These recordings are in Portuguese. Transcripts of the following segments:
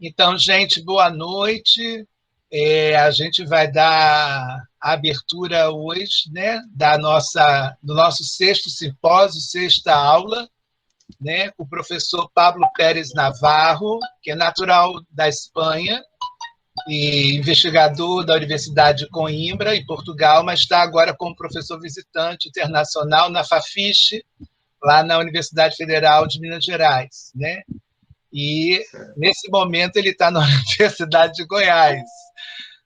Então, gente, boa noite. A gente vai dar a abertura hoje, né, do nosso sexto simpósio, sexta aula, né, com o professor Pablo Pérez Navarro, que é natural da Espanha e investigador da Universidade de Coimbra, em Portugal, mas está agora como professor visitante internacional na Fafiche, lá na Universidade Federal de Minas Gerais, né? E, nesse momento, ele está na Universidade de Goiás.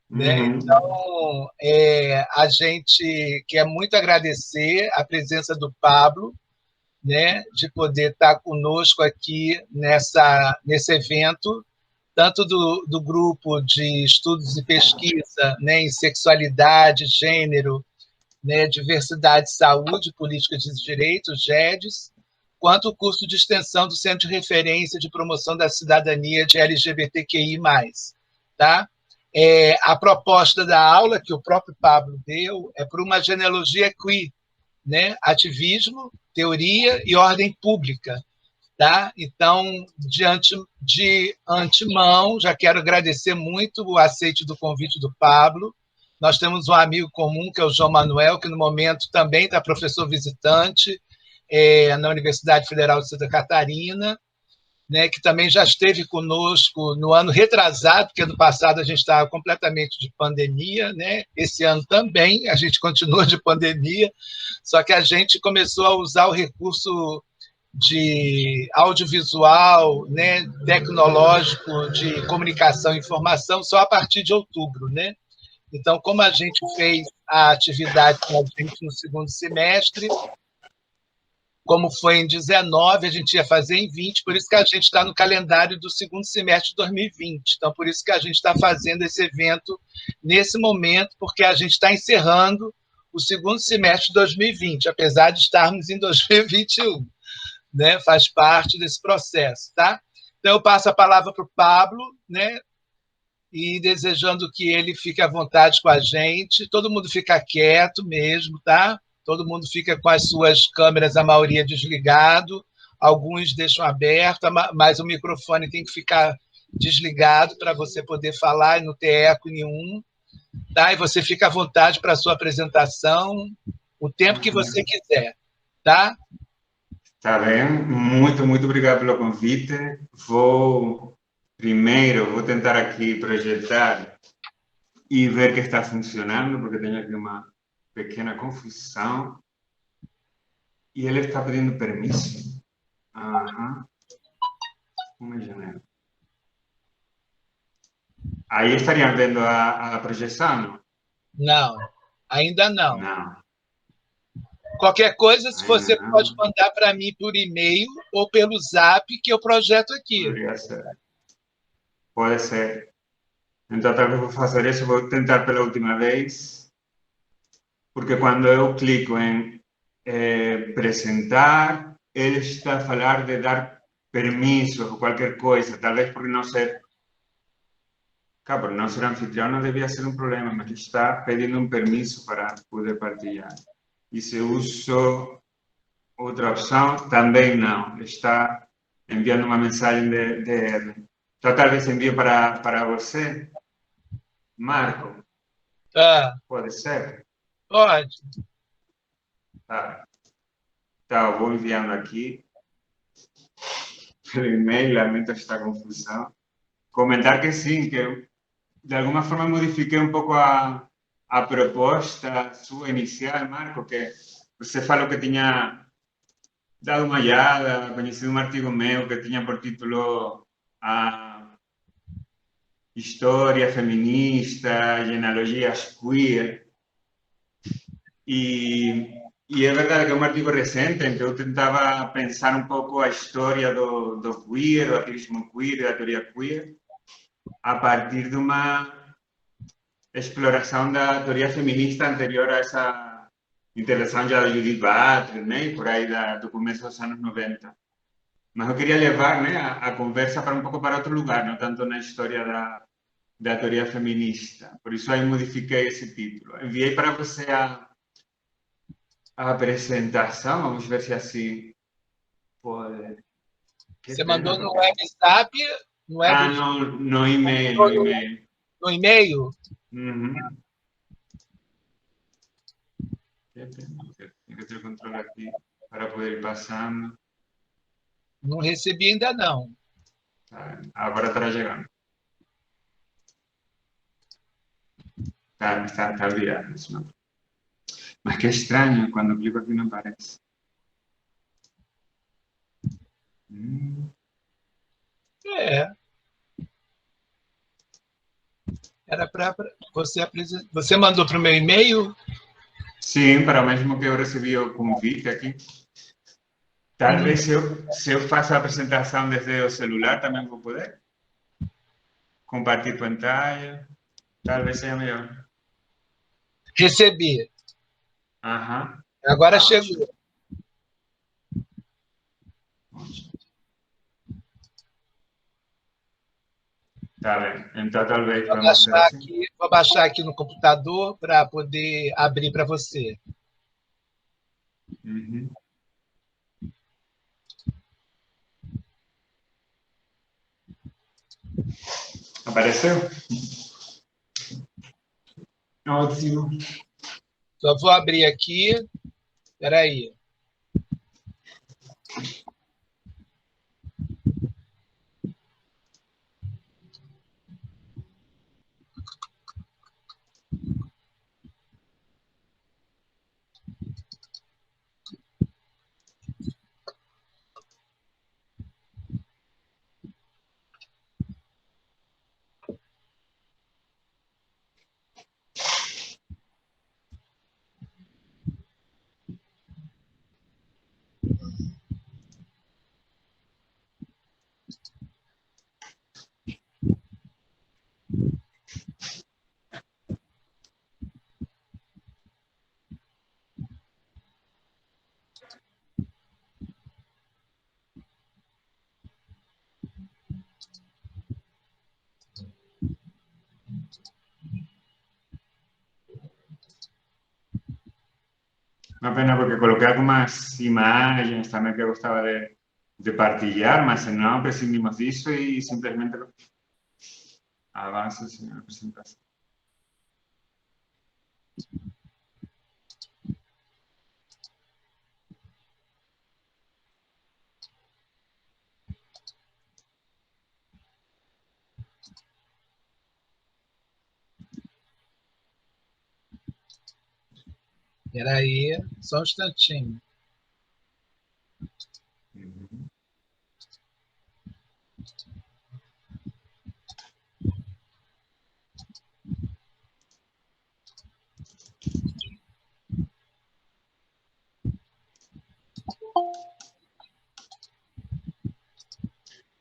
Né? Então, a gente quer muito agradecer a presença do Pablo, né, de poder estar conosco aqui nesse evento, tanto do grupo de estudos e pesquisa, né, em sexualidade, gênero, né, diversidade, saúde, políticas de direitos, GEDES, quanto o curso de extensão do Centro de Referência de Promoção da Cidadania de LGBTQI+. Tá? A proposta da aula, que o próprio Pablo deu, é por uma genealogia queer, né? Ativismo, teoria e ordem pública. Tá? Então, de antemão, já quero agradecer muito o aceite do convite do Pablo. Nós temos um amigo comum, que é o João Manuel, que no momento também está professor visitante na Universidade Federal de Santa Catarina, né, que também já esteve conosco no ano retrasado, porque ano passado a gente estava completamente de pandemia, né? Esse ano também a gente continua de pandemia, só que a gente começou a usar o recurso de audiovisual, né, tecnológico, de comunicação e informação só a partir de outubro, né? Então, como a gente fez a atividade com a gente no segundo semestre, como foi em 19, a gente ia fazer em 20, por isso que a gente está no calendário do segundo semestre de 2020. Então, por isso que a gente está fazendo esse evento nesse momento, porque a gente está encerrando o segundo semestre de 2020, apesar de estarmos em 2021. Né? Faz parte desse processo. Tá? Então, eu passo a palavra para o Pablo, né? E desejando que ele fique à vontade com a gente. Todo mundo fica quieto mesmo, tá? Todo mundo fica com as suas câmeras, a maioria desligado, alguns deixam aberto, mas o microfone tem que ficar desligado para você poder falar e não ter eco nenhum. Tá? E você fica à vontade para a sua apresentação, o tempo que você quiser. Tá? Está bem, muito obrigado pelo convite. Primeiro, vou tentar aqui projetar e ver que está funcionando, porque tenho aqui uma pequena confusão. E ele está pedindo permisso. Uma janela. Aí estariam vendo a projeção? Não, ainda não. Não. Qualquer coisa, se você pode mandar para mim por e-mail ou pelo Zap, que eu projeto aqui. Poderia ser. Pode ser. Então, talvez vou fazer isso, vou tentar pela última vez, porque quando eu clico em apresentar, ele está a falar de dar permissos ou qualquer coisa, talvez por não ser... Claro, por não ser anfitrião não devia ser um problema, mas está pedindo um permisso para poder partilhar. E se uso outra opção, também não. Está enviando uma mensagem de erro. Então, talvez envie para você, Marco. Pode ser? Pode. Tá, eu vou enviando aqui pelo e-mail, lamento esta confusão. Comentar que sim, que eu, de alguma forma modifiquei um pouco a proposta sua inicial, Marco, que você falou que tinha dado uma olhada, conhecido um artigo meu que tinha por título a História Feminista, Genealogias Queer. E é verdade que é um artigo recente em que eu tentava pensar um pouco a história do queer, do ativismo queer, da teoria queer, a partir de uma exploração da teoria feminista anterior a essa intervenção já da Judith Butler, né, por aí do começo dos anos 90. Mas eu queria levar, né, a conversa para um pouco para outro lugar, não tanto na história da teoria feminista. Por isso aí modifiquei esse título. Enviei para você a apresentação, vamos ver se assim pode... Você mandou no WhatsApp Não é do, no e-mail, no e-mail. no e-mail? Uhum. Tenho que ter controle aqui para poder ir passando. Não recebi ainda não. Agora estará chegando. Está virado. Mas que estranho, quando clico aqui não aparece. É. Era para você apresentar. Você mandou para o meu e-mail? Sim, para o mesmo que eu recebi o convite aqui. Talvez se eu faço a apresentação desde o celular também vou poder. Compartilhar pantalla. Talvez seja melhor. Recebi. Aham. Agora chegou. Tá bem. Então talvez vamos ser assim. Vou baixar aqui no computador para poder abrir para você. Uhum. Apareceu? Ótimo. Só vou abrir aqui. Espera aí. Una pena porque coloqué algunas imágenes también que gustaba de partillar, mas no prescindimos disso y simplemente avanzo sin la presentación. Espera aí, só um instantinho.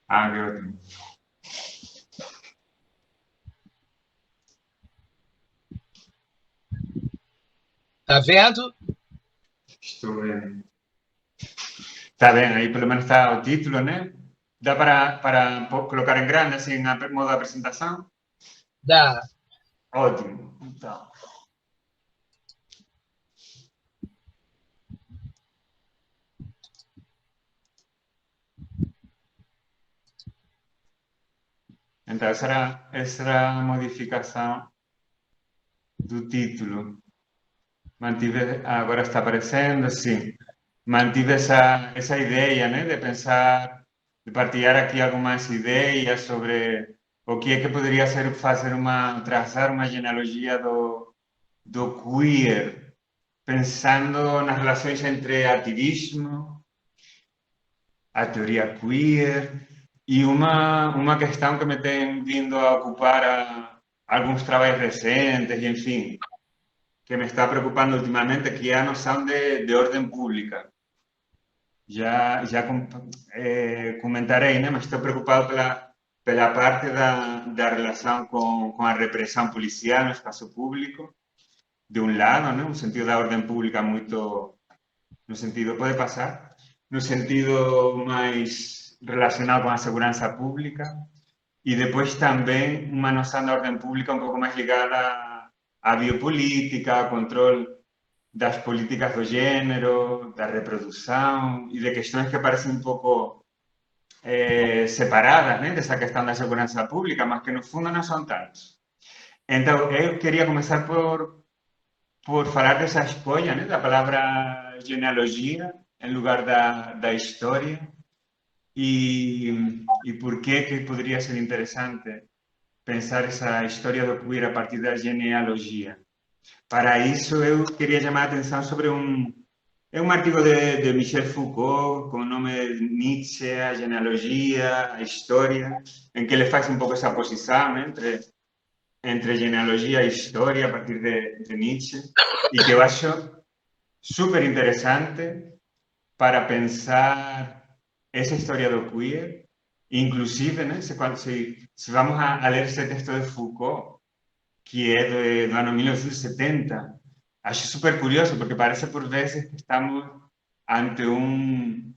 Ah, qué ótimo. Tá vendo? Estou vendo. Está bien, ahí por lo menos está el título, ¿no? ¿Da para colocar en grande, así en modo de presentación? Dá. Ótimo. Então, essa era a modificação do título. Mantive, agora está aparecendo, sim. Mantive essa ideia, né, de pensar, de partilhar aqui algumas ideias sobre o que é que poderia ser traçar uma genealogia do queer, pensando nas relações entre ativismo, a teoria queer e uma questão que me tem vindo a ocupar alguns trabalhos recentes, e enfim, que me está preocupando últimamente, que é a noção de ordem pública. Já comentarei, né? Mas estou preocupado pela parte da relação com a repressão policial no espaço público, de um lado, né? Um sentido da ordem pública muito, no sentido, pode passar, no sentido mais relacionado com a segurança pública, e depois também uma noção da ordem pública um pouco mais ligada à biopolítica, ao controle das políticas do gênero, da reprodução e de questões que parecem um pouco separadas, né, dessa questão da segurança pública, mas que no fundo não são tantos. Então, eu queria começar por falar dessa escolha, né, da palavra genealogia em lugar da história e por que poderia ser interessante pensar essa história do queer a partir da genealogia. Para isso, eu queria chamar a atenção sobre é um artigo de Michel Foucault, com o nome Nietzsche, a genealogia, a história, em que ele faz um pouco essa oposição, né, entre genealogia e história a partir de Nietzsche, e que eu acho super interessante para pensar essa história do queer, inclusive, né, se vamos a ler esse texto de Foucault, que é do ano 1970, acho super curioso, porque parece por vezes que estamos ante um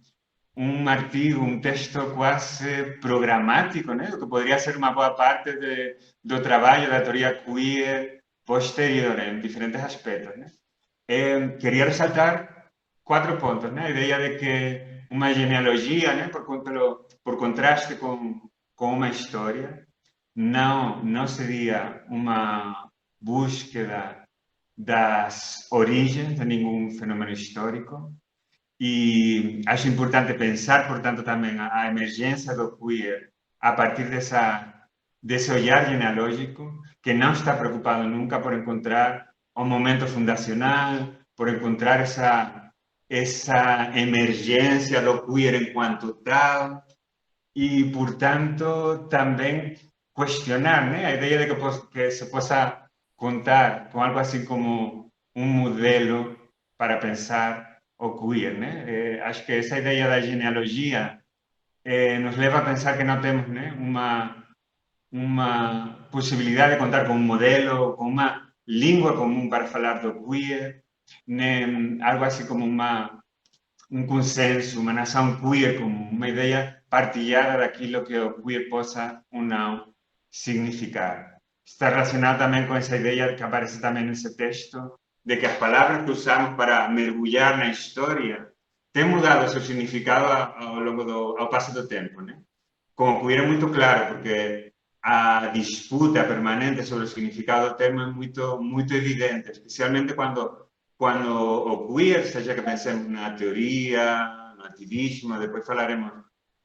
artigo, um texto quase programático, né? O que poderia ser uma boa parte do trabalho da teoria queer posterior, em diferentes aspectos, né? Queria ressaltar 4 pontos, né? A ideia de que uma genealogia, né, por contraste com uma história, não seria uma búsqueda das origens de nenhum fenômeno histórico. E acho importante pensar, portanto, também a emergência do queer a partir desse olhar genealógico que não está preocupado nunca por encontrar um momento fundacional, por encontrar essa emergência do queer enquanto tal e, portanto, também questionar, né, a ideia de que se possa contar com algo assim como um modelo para pensar o queer, né? Acho que essa ideia da genealogia nos leva a pensar que não temos, né, uma possibilidade de contar com um modelo, com uma língua comum para falar do queer, né, algo assim como um consenso, uma nação queer comum, uma ideia partilhada daquilo que o queer possa ou não significar. Está relacionado também com essa ideia que aparece também nesse texto, de que as palavras que usamos para mergulhar na história têm mudado seu significado ao passo do tempo, né? Como queer é muito claro, porque a disputa permanente sobre o significado do termo é muito evidente, especialmente quando o queer, seja que pensemos na teoria, no ativismo, depois falaremos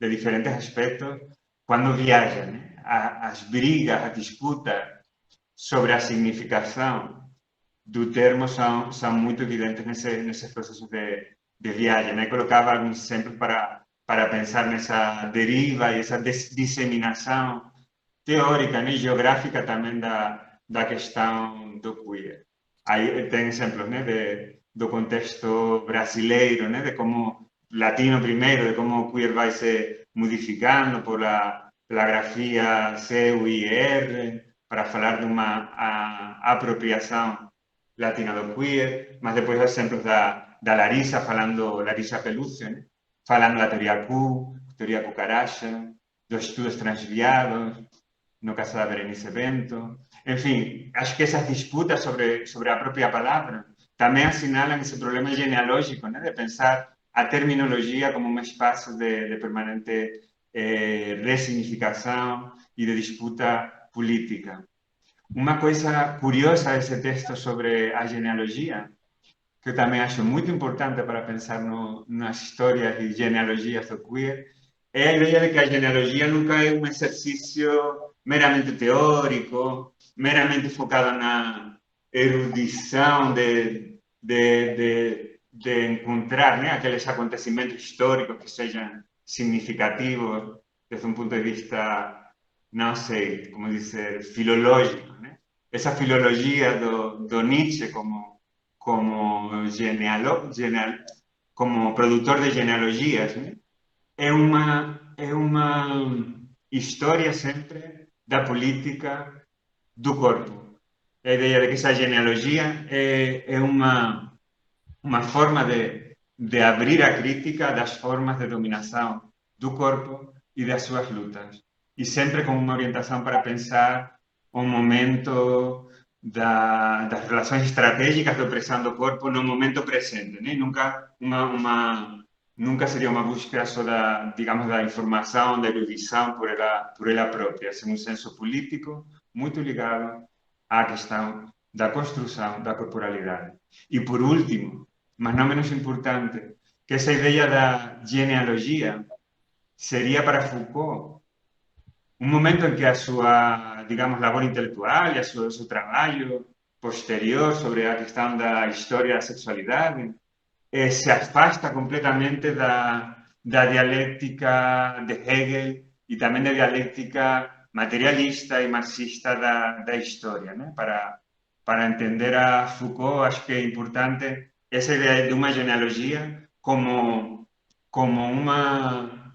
de diferentes aspectos, quando viaja, né? As brigas, a disputa sobre a significação do termo são muito evidentes nesses processos de viagem, né? Colocava alguns exemplos para pensar nessa deriva e essa disseminação teórica, né, geográfica também da questão do queer. Aí tem exemplos, né, do contexto brasileiro, né, de como latino primeiro, de como o queer vai se modificando pela grafia C, U e R, para falar de uma apropriação latina do queer, mas depois exemplos da Larissa, Larissa Pelúcio, né, falando da teoria Q, teoria cucaracha, dos estudos transviados, no caso da Berenice Bento. Enfim, acho que essas disputas sobre a própria palavra também assinalam esse problema genealógico, né, de pensar a terminologia como um espaço de permanente ressignificação e de disputa política. Uma coisa curiosa desse texto sobre a genealogia, que eu também acho muito importante para pensar nas histórias e genealogias do queer, é a ideia de que a genealogia nunca é um exercício meramente teórico, meramente focado na erudição de encontrar, né, aqueles acontecimentos históricos que sejam significativos desde um ponto de vista, não sei como dizer, filológico, né? Essa filologia do Nietzsche como productor de genealogias, né? É uma história sempre da política do corpo. A ideia de que essa genealogia é uma forma de abrir a crítica das formas de dominação do corpo e das suas lutas. E sempre com uma orientação para pensar o momento das relações estratégicas de opressão do corpo no momento presente, né? Nunca nunca seria uma busca só da, digamos, da informação, da erudição por ela própria, ser um senso político muito ligado à questão da construção da corporalidade. E por último, mas não menos importante, que essa ideia da genealogia seria para Foucault um momento em que a sua, digamos, labor intelectual e o seu trabalho posterior sobre a questão da história da sexualidade se afasta completamente da dialéctica de Hegel e também da dialéctica materialista e marxista da história, né? Para entender a Foucault, acho que é importante essa ideia de uma genealogia como uma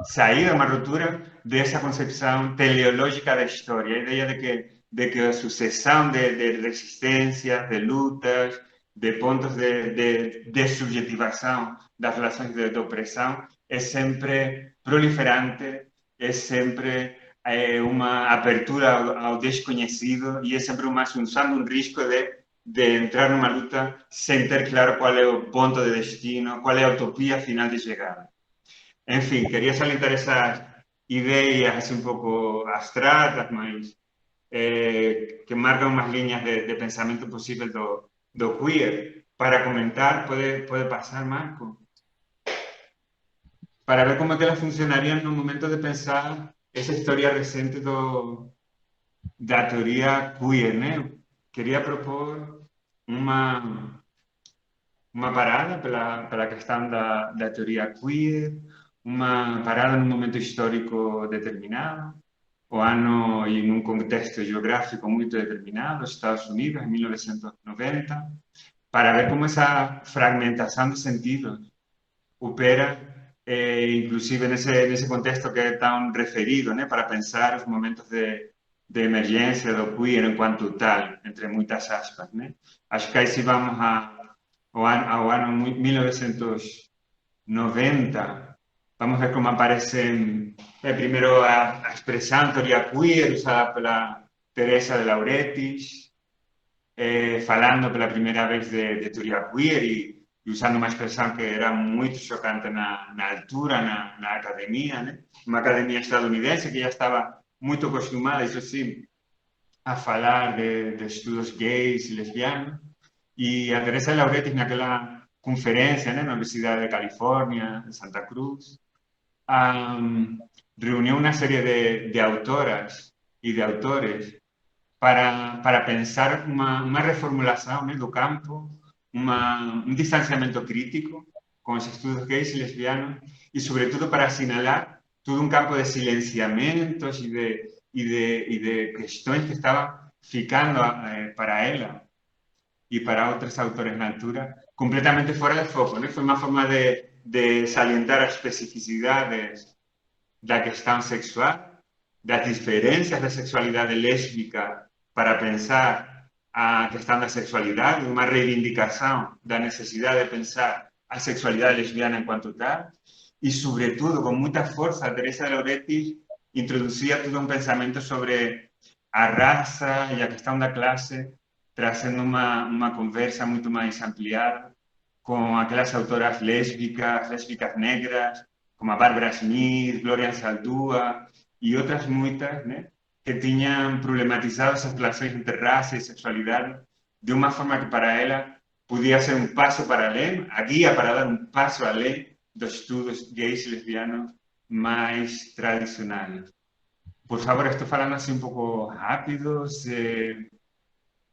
saída, uma ruptura dessa concepção teleológica da história, a ideia de que a sucessão de resistências, de lutas, de pontos de subjetivação das relações de opressão é sempre proliferante, é sempre uma abertura ao desconhecido e é sempre uma assunção de um risco de entrar numa luta sem ter claro qual é o ponto de destino, qual é a utopia final de chegada. Enfim, queria salientar essas ideias assim um pouco abstratas, mas que marcam umas linhas de pensamento possível do queer. Para comentar, pode passar, Marco? Para ver como é que elas funcionariam no momento de pensar essa história recente da teoria queer, né? Queria propor uma parada pela questão da teoria queer, uma parada num momento histórico determinado, o ano e num contexto geográfico muito determinado, Estados Unidos, em 1990, para ver como essa fragmentação de sentidos opera, inclusive nesse contexto que é tão referido, né, para pensar os momentos de emergência do queer enquanto tal, entre muitas aspas. Né? Acho que aí se vamos ao ano 1990, vamos ver como aparece primeiro a expressão teoria queer usada pela Teresa de Lauretis, falando pela primeira vez de teoria queer e usando uma expressão que era muito chocante na altura, na academia, né? Uma academia estadunidense que já estava muito acostumada, isso sim, a falar de estudos gays e lesbianos. E a Teresa de Lauretis, naquela conferência, né, na Universidade de Califórnia, en Santa Cruz, reunió una serie de autoras y de autores para pensar una reformulación del campo, un distanciamiento crítico con los estudios gays y lesbianos y sobre todo para señalar todo un campo de silenciamientos y de cuestiones que estaban ficando para ella y para otros autores en altura completamente fuera de foco, ¿no? Fue una forma de salientar as especificidades da questão sexual, das diferenças da sexualidade lésbica para pensar a questão da sexualidade, uma reivindicação da necessidade de pensar a sexualidade lesbiana enquanto tal, e, sobretudo, com muita força, a Teresa de Lauretis introduzia todo um pensamento sobre a raça e a questão da classe, trazendo uma conversa muito mais ampliada com aquelas autoras lésbicas negras, como a Bárbara Smith, Gloria Saldúa e outras muitas, né, que tinham problematizado essas relações entre raça e sexualidade de uma forma que para ela podia ser um passo para além, a guia para dar um passo além dos estudos gays e lesbianos mais tradicionais. Por favor, estou falando assim um pouco rápido,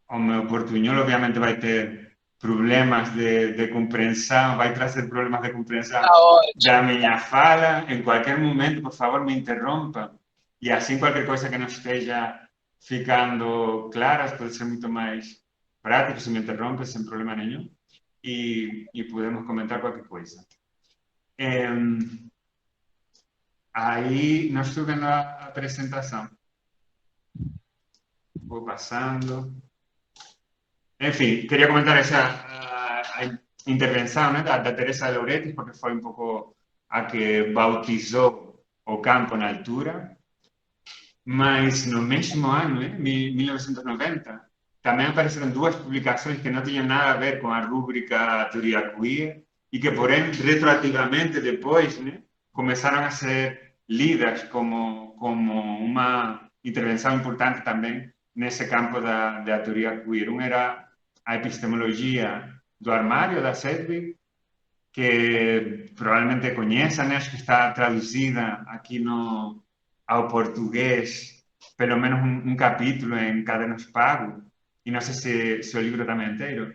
o meu portunhol obviamente vai ter problemas de compreensão, vai trazer problemas de compreensão da minha fala. Em qualquer momento, por favor, me interrompa. E assim, qualquer coisa que não esteja ficando clara, pode ser muito mais prático se me interrompe, sem problema nenhum. E podemos comentar qualquer coisa. Aí, não estou vendo a apresentação. Vou passando. Enfim, queria comentar a intervenção, né, da Teresa de Lauretis, porque foi um pouco a que bautizou o campo na altura. Mas no mesmo ano, 1990, também apareceram duas publicações que não tinham nada a ver com a rúbrica teoria queer e que, porém, retroativamente, depois, né, começaram a ser lidas como uma intervenção importante também nesse campo da teoria queer. Um era a epistemologia do armário, da Sedgwick, que provavelmente conheçam, né? Acho que está traduzida aqui ao português, pelo menos um capítulo em Cadernos Pago, e não sei se o livro também é inteiro.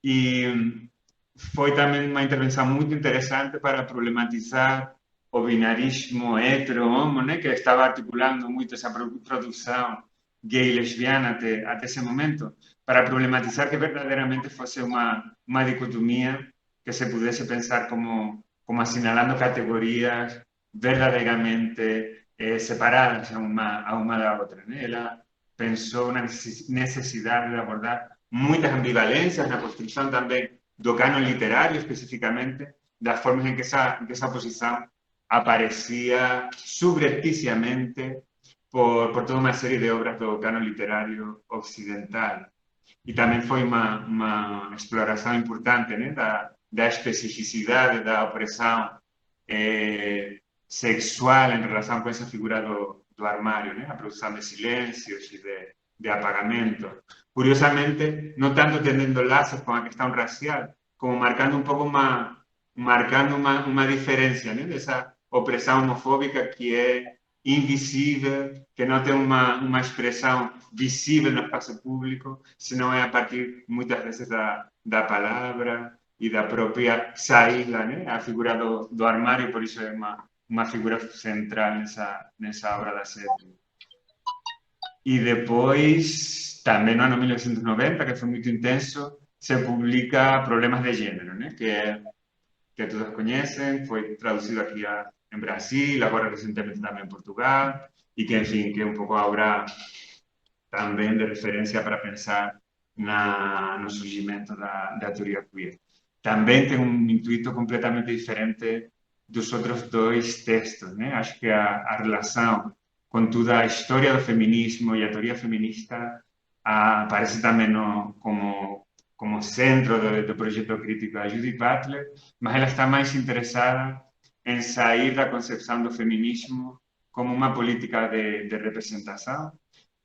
E foi também uma intervenção muito interessante para problematizar o binarismo hetero-homo, né, que estava articulando muito essa produção gay e lesbiana até esse momento, para problematizar que verdadeiramente fosse uma dicotomia que se pudesse pensar como assinalando categorias verdadeiramente separadas a uma da outra. Né? Ela pensou na necessidade de abordar muitas ambivalências na construção também do canon literário, especificamente, das formas em que essa oposição aparecia subrepticiamente por toda uma série de obras do canon literário ocidental. E também foi uma exploração importante, né, da especificidade da opressão sexual em relação com essa figura do armário, né, a produção de silêncios e de apagamento. Curiosamente, no tanto teniendo lazos con la cuestión racial, como marcando un poco una diferencia, ¿no? De esa opresión homofóbica que es invisible, que no tiene una expresión visible en el espacio público, sino es a partir muchas veces de la palabra y de la propia saída, ¿no? A figura do armario, por eso es una figura central en esa obra de Sedgwick. E depois, também no ano 1990, que foi muito intenso, se publica Problemas de Gênero, né? que todos conhecem, foi traduzido aqui em Brasil, agora recentemente também em Portugal, e que, enfim, que é um pouco a obra também de referência para pensar no surgimento da teoria queer. Também tem um intuito completamente diferente dos outros dois textos, né? Acho que a relação com toda a história do feminismo e a teoria feminista aparece também como centro do projeto crítico da Judith Butler, mas ela está mais interessada em sair da concepção do feminismo como uma política de representação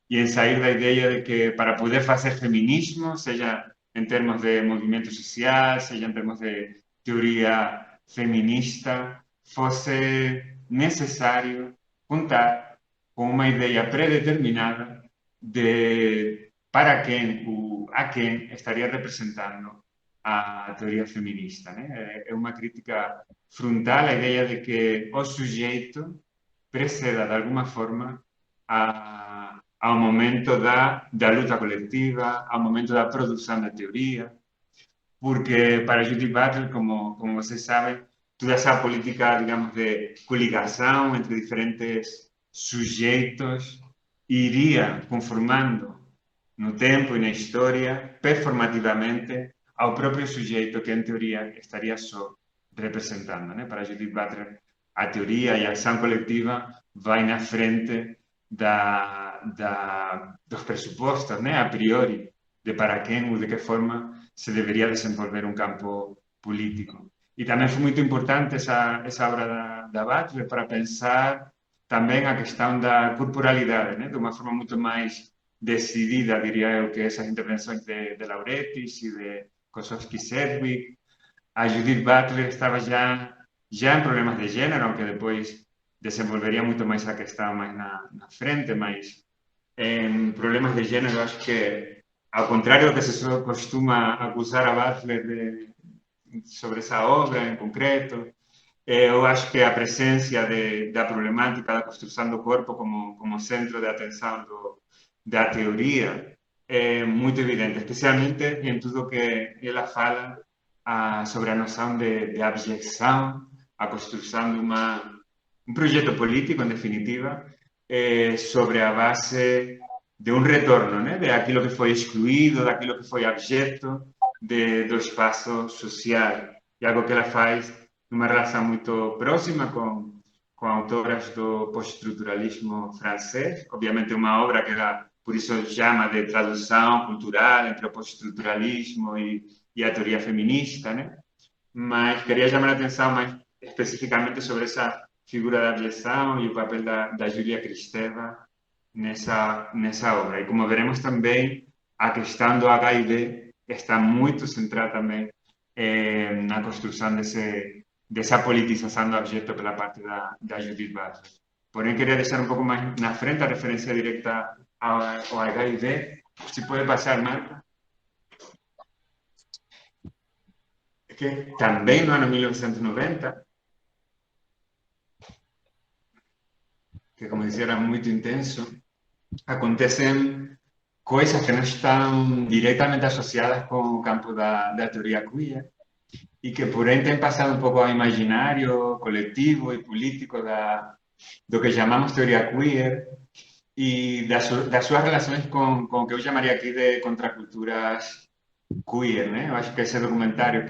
e em sair da ideia de que para poder fazer feminismo, seja em termos de movimento social, seja em termos de teoria feminista, fosse necessário contar com uma ideia predeterminada de para quem ou a quem estaria representando a teoria feminista. Né? É uma crítica frontal à ideia de que o sujeito preceda, de alguma forma, ao momento da luta coletiva, ao momento da produção da teoria, porque para Judith Butler, como vocês sabem, toda essa política, digamos, de coligação entre diferentes sujeitos iria conformando no tempo e na história, performativamente, ao próprio sujeito que, em teoria, estaria só representando. Né? Para Judith Butler, a teoria e a ação coletiva vai na frente dos pressupostos, né? A priori, de para quem ou de que forma se deveria desenvolver um campo político. E também foi muito importante essa obra da Butler para pensar também a questão da corporalidade, né? De uma forma muito mais decidida, diria eu, que essas intervenções de Lauretis e de Kosowski-Sedgwick. A Judith Butler estava já em problemas de gênero, aunque depois desenvolveria muito mais a questão mais na frente, mas em problemas de gênero, acho que, ao contrário do que se costuma acusar a Butler sobre essa obra em concreto, eu acho que a presença da problemática da construção do corpo como centro de atenção da teoria é muito evidente, especialmente em tudo que ela fala sobre a noção de abjeção, a construção de um projeto político, em definitiva, sobre a base de um retorno, né? De aquilo que foi excluído, daquilo que foi abjeto do espaço social. E algo que ela faz numa relação muito próxima com autoras do pós-estruturalismo francês, obviamente uma obra que ela, por isso, chama de tradução cultural entre o pós-estruturalismo e a teoria feminista, né? mas queria chamar a atenção mais especificamente sobre essa figura da aviação e o papel da Júlia Kristeva nessa obra. E como veremos também, a questão do HIV está muito centrada também na construção dessa politização do objeto pela parte da Judith Butler. Porém, queria deixar um pouco mais na frente a referência direta ao HIV. Se pode passar, Marta. Que também no ano 1990, que como dizia era muito intenso, acontecem coisas que não estão diretamente associadas com o campo da teoria queer e que, porém, têm passado um pouco ao imaginário coletivo e político do que chamamos teoria queer e das suas relações com o que eu chamaria aqui de contraculturas queer, né? Eu acho que esse documentário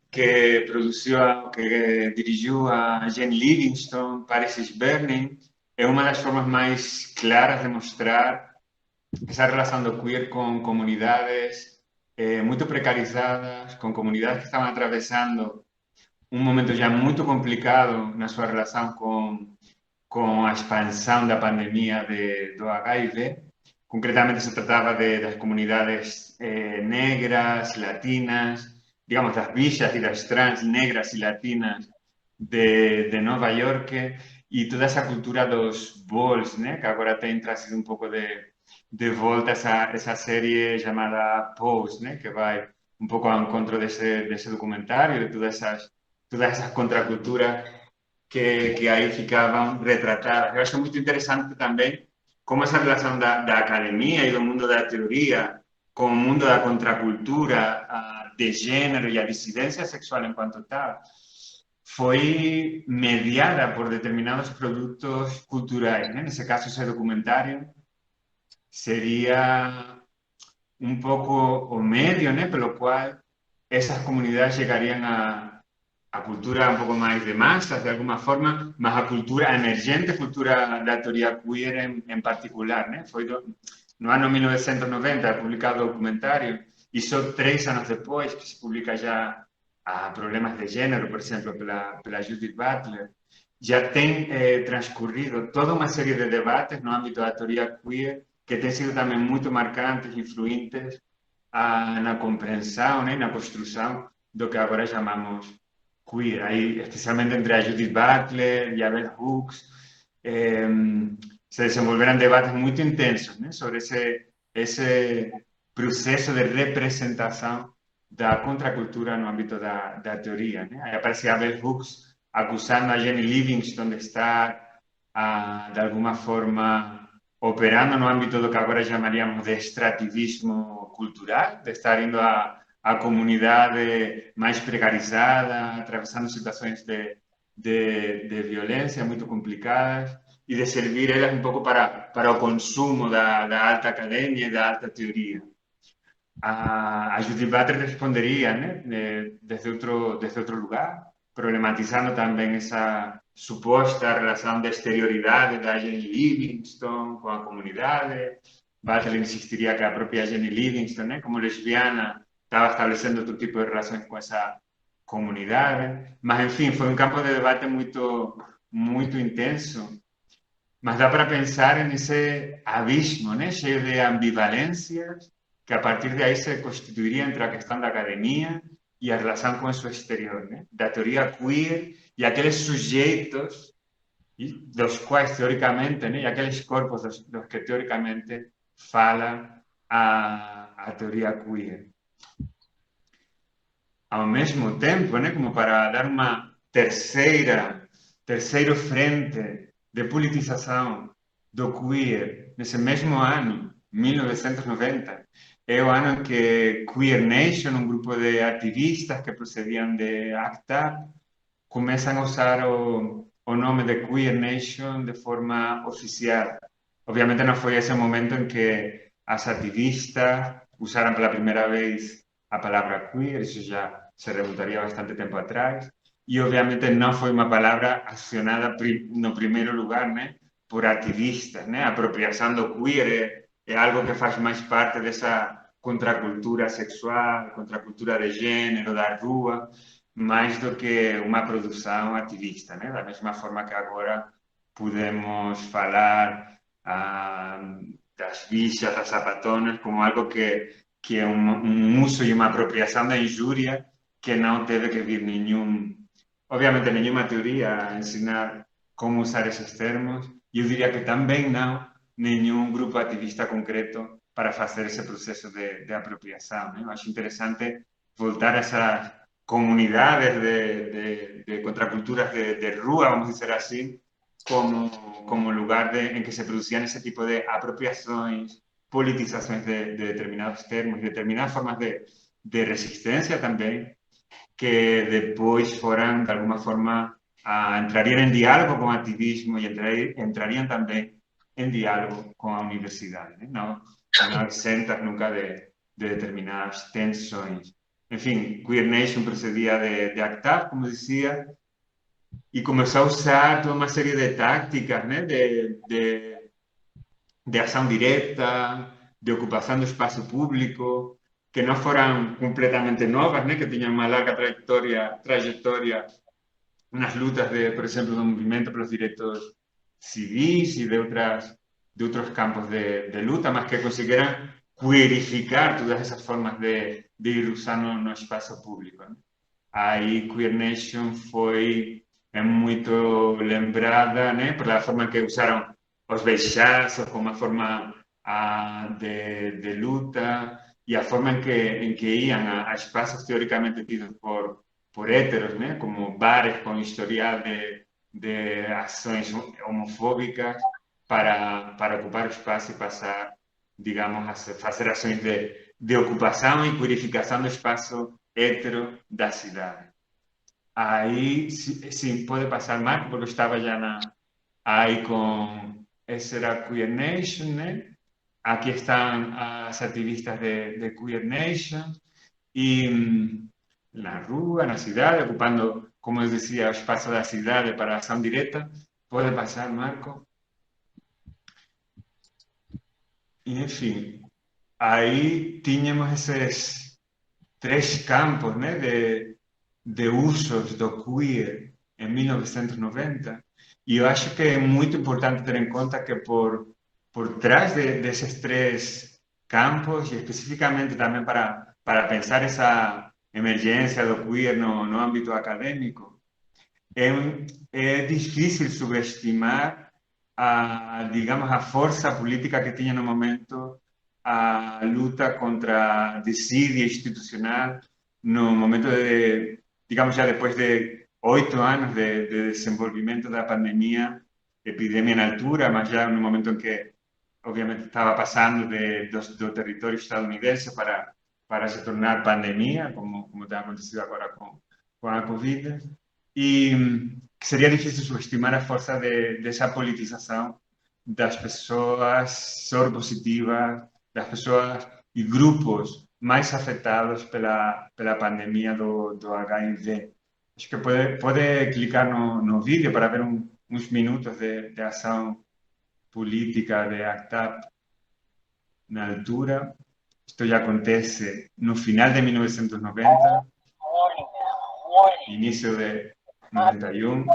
que produziu, que dirigiu a Jane Livingston, Paris is Burning, é uma das formas mais claras de mostrar essa relação do queer com comunidades muito precarizadas, com comunidades que estavam atravessando um momento já muito complicado na sua relação com a expansão da pandemia do HIV. Concretamente se tratava das comunidades negras, latinas, digamos, das villas y las trans negras y latinas de Nova York e toda essa cultura dos balls, né? Que agora tem trazido um pouco de volta essa série chamada Pose, né? Que vai um pouco ao encontro desse documentário, de todas essas contraculturas que aí ficavam retratadas. Eu acho muito interessante também como essa relação da academia e do mundo da teoria com o mundo da contracultura, de gênero e a dissidência sexual enquanto tal, foi mediada por determinados produtos culturais. Né? Nesse caso, esse documentário seria um pouco o meio, né, pelo qual essas comunidades chegariam a cultura um pouco mais de massas, de alguma forma, mas a cultura emergente, cultura da teoria queer em particular. Né? Foi no ano 1990 publicado o documentário e só 3 anos depois que se publica já Problemas de Gênero, por exemplo, pela Judith Butler, já tem transcorrido toda uma série de debates no âmbito da teoria queer que têm sido também muito marcantes, influentes na compreensão, né, na construção do que agora chamamos queer, aí, especialmente entre a Judith Butler e a Bell Hooks, se desenvolveram debates muito intensos, né, sobre esse processo de representação da contracultura no âmbito da teoria. Né? Aí aparecia a Bell Hooks acusando a Jenny Livingston de estar, de alguma forma, operando no âmbito do que agora chamaríamos de extrativismo cultural, de estar indo a comunidade mais precarizada, atravessando situações de violência muito complicadas e de servir elas um pouco para o consumo da alta academia e da alta teoria. A Judith Butler responderia, né, desde outro lugar, problematizando também essa suposta relação de exterioridade da Jenny Livingston com a comunidade. Butler insistiria que a própria Jenny Livingston, né, como lesbiana, estava estabelecendo outro tipo de relações com essa comunidade. Mas, enfim, foi um campo de debate muito intenso. Mas dá para pensar nesse abismo, né, cheio de ambivalências, que a partir de aí se constituiria entre a questão da academia e a relação com o seu exterior, né? Da teoria queer e aqueles sujeitos dos quais, teoricamente, né? E aqueles corpos dos que, teoricamente, fala a teoria queer. Ao mesmo tempo, né? Como para dar uma terceiro frente de politização do queer nesse mesmo ano, 1990, é o ano em que Queer Nation, um grupo de ativistas que procediam de ACT UP, começam a usar o nome de Queer Nation de forma oficial. Obviamente não foi esse momento em que as ativistas usaram pela primeira vez a palavra queer, isso já se remontaria bastante tempo atrás, e obviamente não foi uma palavra acionada no primeiro lugar, né, por ativistas, né? A apropriação do queer é algo que faz mais parte contracultura sexual, contracultura de gênero, da rua, mais do que uma produção ativista, né? Da mesma forma que agora podemos falar das bichas, das sapatonas, como algo que é um uso e uma apropriação da injúria que não teve que vir obviamente, nenhuma teoria a ensinar como usar esses termos, e eu diria que também não nenhum grupo ativista concreto para fazer esse processo de apropriação, né? Eu acho interessante voltar a essas comunidades de contraculturas de rua, vamos dizer assim, como lugar en que se producían ese tipo de apropiaciones, politizaciones de determinados termos, determinadas formas de resistencia también, que después fueran de alguna forma entrarían en diálogo con activismo y entrarían también en diálogo con la universidad, no exentas nunca de determinadas tensiones. En fin, Queer Nation procedía de ACTAP, como decía, y comenzó a usar toda una serie de tácticas, ¿no? de acción directa, de ocupación de espacio público, que no fueran completamente nuevas, ¿no? Que tenían una larga trayectoria unas lutas, por ejemplo, del movimiento por los derechos civiles y de otros campos de lucha, más que consiguieran queerificar todas esas formas de ir usando no espacio público, ¿no? Aí Queer Nation foi muito lembrada, né, por a forma que usaram os beixazos como uma forma de luta e a forma em que iam a espaços teoricamente tidos por héteros, né, como bares com historial de ações homofóbicas para ocupar o espaço e passar, digamos, a fazer ações de ocupação e purificação do espaço hétero da cidade. Aí, sim, pode passar, Marco, porque eu estava já aí com... Esse era Queer Nation, né? Aqui estão as ativistas de Queer Nation e na rua, na cidade, ocupando, como eu dizia, o espaço da cidade para a ação direta. Pode passar, Marco? E, enfim, aí tínhamos esses 3 campos, né, de usos do queer em 1990, e eu acho que é muito importante ter em conta que por trás desses 3 campos, e especificamente também para pensar essa emergência do queer no âmbito acadêmico, é difícil subestimar digamos, a força política que tinha no momento a luta contra a desídia institucional, no momento digamos, já depois de 8 anos de desenvolvimento da pandemia, epidemia na altura, mas já no momento em que, obviamente, estava passando do território estadunidense para se tornar pandemia, como tem acontecido agora com a Covid, e que seria difícil subestimar a força dessa politização das pessoas soropositivas, das pessoas e grupos mais afetados pela pandemia do HIV. Acho que pode clicar no vídeo para ver uns minutos de ação política de ACTAP na altura. Isto já acontece no final de 1990, início de 91.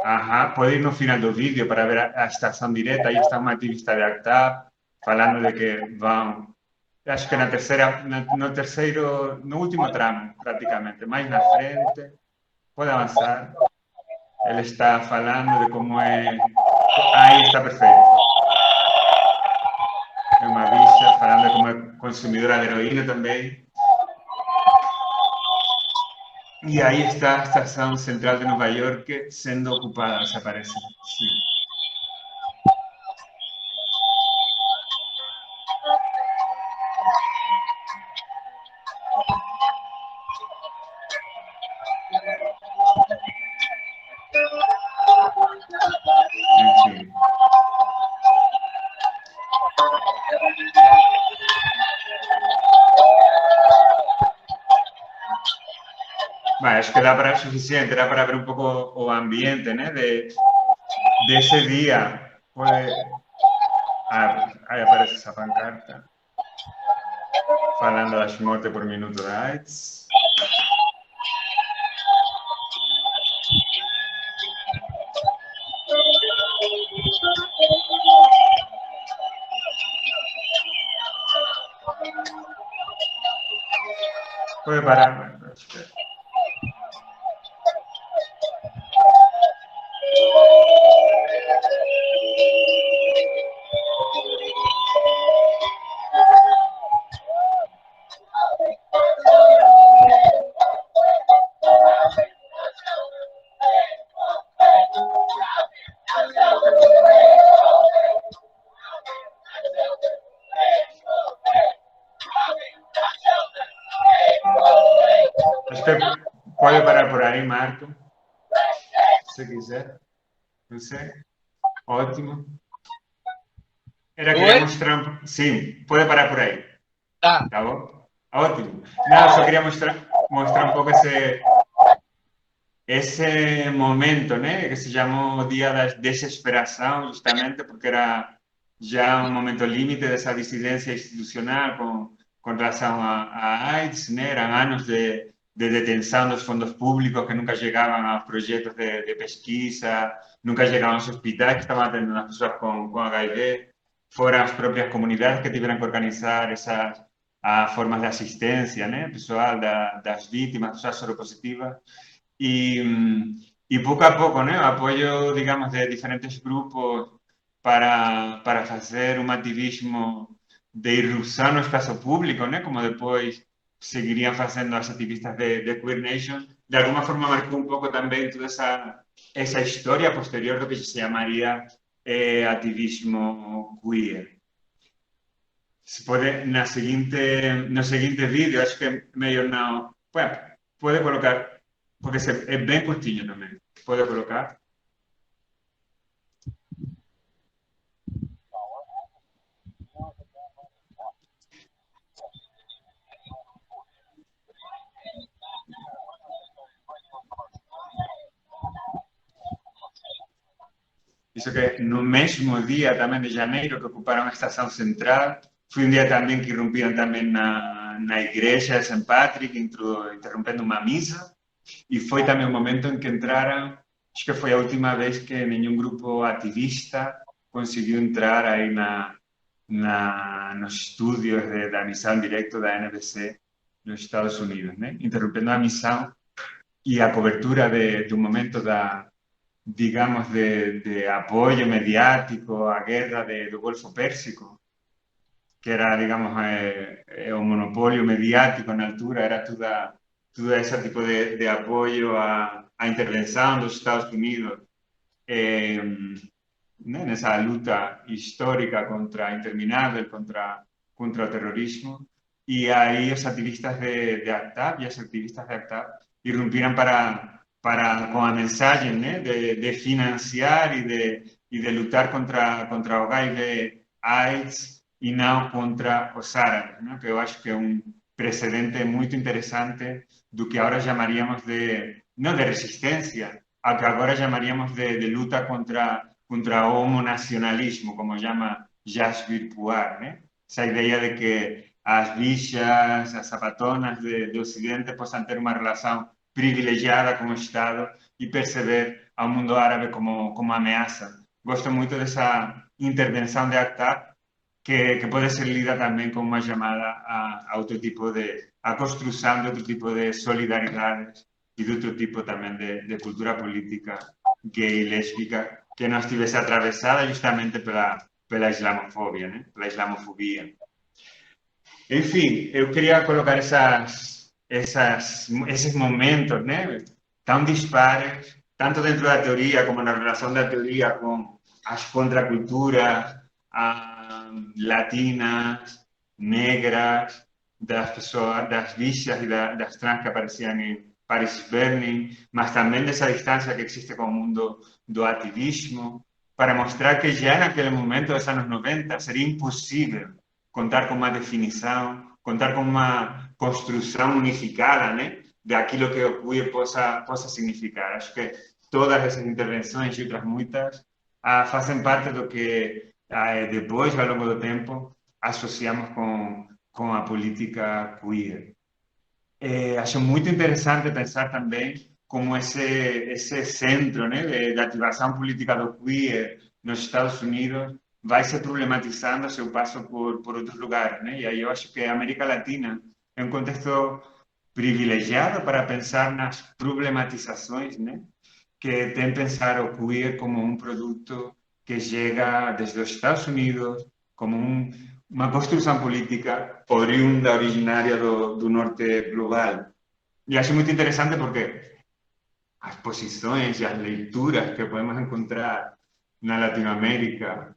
Ajá, pode ir no final do vídeo para ver a estação direta. Aí está uma ativista de ACTAP falando de que vão, acho que no último tramo, praticamente, mais na frente. Pode avançar. Ele está falando de como é... Aí está perfeito. É uma bicha falando de como é consumidora de heroína também. E aí está a estação central de Nova York sendo ocupada, desaparece. Sim. Enfim. Vale, acho que dá para suficiente, dá para ver un pouco o ambiente, né, desse dia. aí aparece essa pancarta falando das mortes por minuto da AIDS. Puede parar. Acho que puede parar por aí, Marco, se quiser. Não sei. Ótimo. Era queria Oi? mostrar. Sim, pode parar por aí. Tá. Tá bom? Ótimo. Nada, só queria mostrar um pouco esse momento, né, que se chamou Dia da Desesperação, justamente porque era já um momento limite dessa dissidência institucional com relação à AIDS, né, eram anos de detenção dos fundos públicos que nunca chegavam aos projetos de pesquisa, nunca chegavam aos hospitais que estavam atendendo as pessoas com HIV, foram as próprias comunidades que tiveram que organizar essas formas de assistência, né, pessoal das vítimas, pessoas soropositivas. Y poco a poco, ¿no? Apoyo, digamos, de diferentes grupos para hacer un activismo de irrupción no espacio público, ¿no? Como después seguirían haciendo los activistas de Queer Nation. De alguna forma marcó un poco también toda esa historia posterior, lo que se llamaría activismo queer. Se pode, no seguinte vídeo, acho que é melhor não. Pode colocar, porque é bem curtinho também. Pode colocar. Isso que no mesmo dia também de janeiro que ocuparam a estação central, foi um dia também que irrompiram também na igreja de St. Patrick, interrompendo uma missa, e foi também o momento em que entraram, acho que foi a última vez que nenhum grupo ativista conseguiu entrar aí nos estúdios da missão direto da NBC nos Estados Unidos, né? Interrompendo a missão e a cobertura do momento digamos, de apoyo mediático a guerra do Golfo Pérsico, que era, digamos, un monopolio mediático na altura, era todo ese tipo de apoyo a intervención dos Estados Unidos nessa luta histórica interminable contra o terrorismo. Y ahí los activistas de ACTAP y las activistas de ACTAP irrumpieron con a mensaje, ¿no? de financiar y de lutar contra o HIV AIDS y no contra los árabes, ¿no? Que yo acho que es un precedente muy interesante do que ahora llamaríamos no de resistencia, a que ahora llamaríamos de luta contra o homonacionalismo, como llama Jacques Virpuar, ¿no? Esa idea de que as bichas, as zapatonas de Occidente possam ter uma relação privilegiada com o Estado e perceber ao mundo árabe como ameaça. Gosto muito dessa intervenção de ACTAP, que pode ser lida também como uma chamada a outro tipo a construção de outro tipo de solidariedades e de outro tipo também de cultura política gay e lésbica que não estivesse atravessada justamente pela islamofobia, né? Pela islamofobia. Enfim, eu queria colocar esses momentos, né, tão dispares, tanto dentro da teoria como na relação da teoria com as contraculturas latinas, negras, das pessoas, das bichas e das trans que apareciam em Paris is Burning, mas também dessa distância que existe com o mundo do ativismo, para mostrar que já naquele momento dos anos 90 seria impossível contar com uma definição, contar com uma construção unificada, né, daquilo que o queer possa significar. Acho que todas essas intervenções e outras muitas fazem parte do que depois, ao longo do tempo, associamos com a política queer. Acho muito interessante pensar também como esse centro, né, de ativação política do queer nos Estados Unidos vai se problematizando a seu passo por outros lugares, né? E aí eu acho que a América Latina é um contexto privilegiado para pensar nas problematizações, né? Que tem pensar o queer como um produto que chega desde os Estados Unidos, como uma construção política oriunda, originária do norte global. E acho muito interessante porque as posições e as leituras que podemos encontrar na Latinoamérica,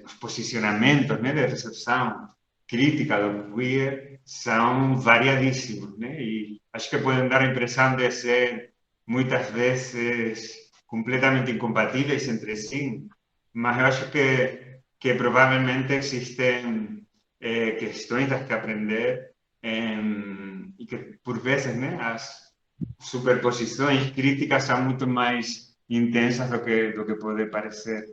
os posicionamentos, né, de recepção crítica do queer são variadíssimos, né? E acho que podem dar a impressão de ser muitas vezes completamente incompatíveis entre si, mas eu acho que provavelmente existem questões das que aprender e que por vezes, né, as superposições críticas são muito mais intensas do que pode parecer.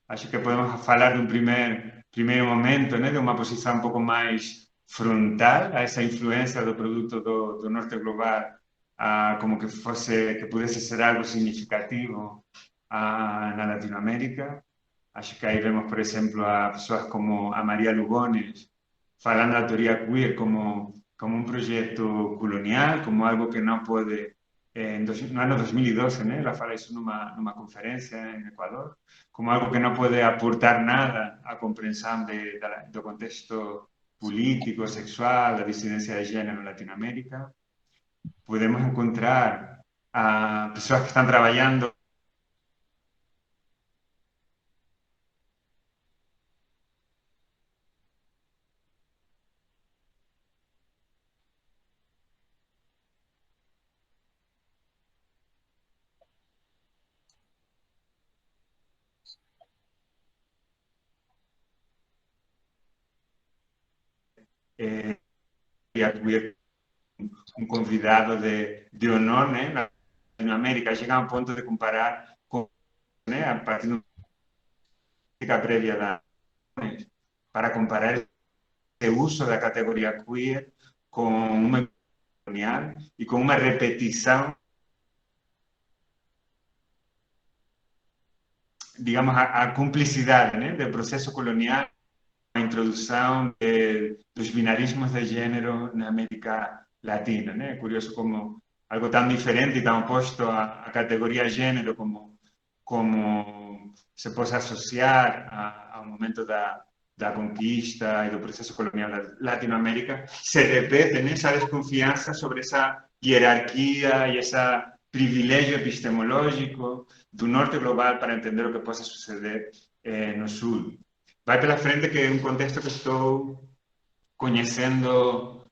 Acho que podemos falar de um primeiro momento, né, de uma posição um pouco mais frontal a essa influência do produto do norte global, como que pudesse ser algo significativo na Latinoamérica. Acho que aí vemos, por exemplo, a pessoas como a Maria Lugones falando da teoria queer como um projeto colonial, como algo que não pode. No ano 2012, né, ela fala isso numa conferência em Equador, como algo que não pode aportar nada à compreensão do contexto político, sexual, da dissidência de gênero na Latinoamérica. Podemos encontrar a pessoas que estão trabalhando e a queer um convidado de honor, né, na Latinoamérica, chega a um ponto de comparar com, né, a partir da prévia da para comparar o uso da categoria queer com uma colonial e com uma repetição, digamos, a cumplicidade, né, do processo colonial, a introdução dos binarismos de gênero na América Latina, né? É curioso como algo tão diferente e tão oposto à categoria gênero como se possa associar ao momento da conquista e do processo colonial da Latinoamérica, se repete nessa desconfiança sobre essa hierarquia e esse privilégio epistemológico do norte global para entender o que possa suceder no sul. Vai pela frente que é um contexto que estou conhecendo,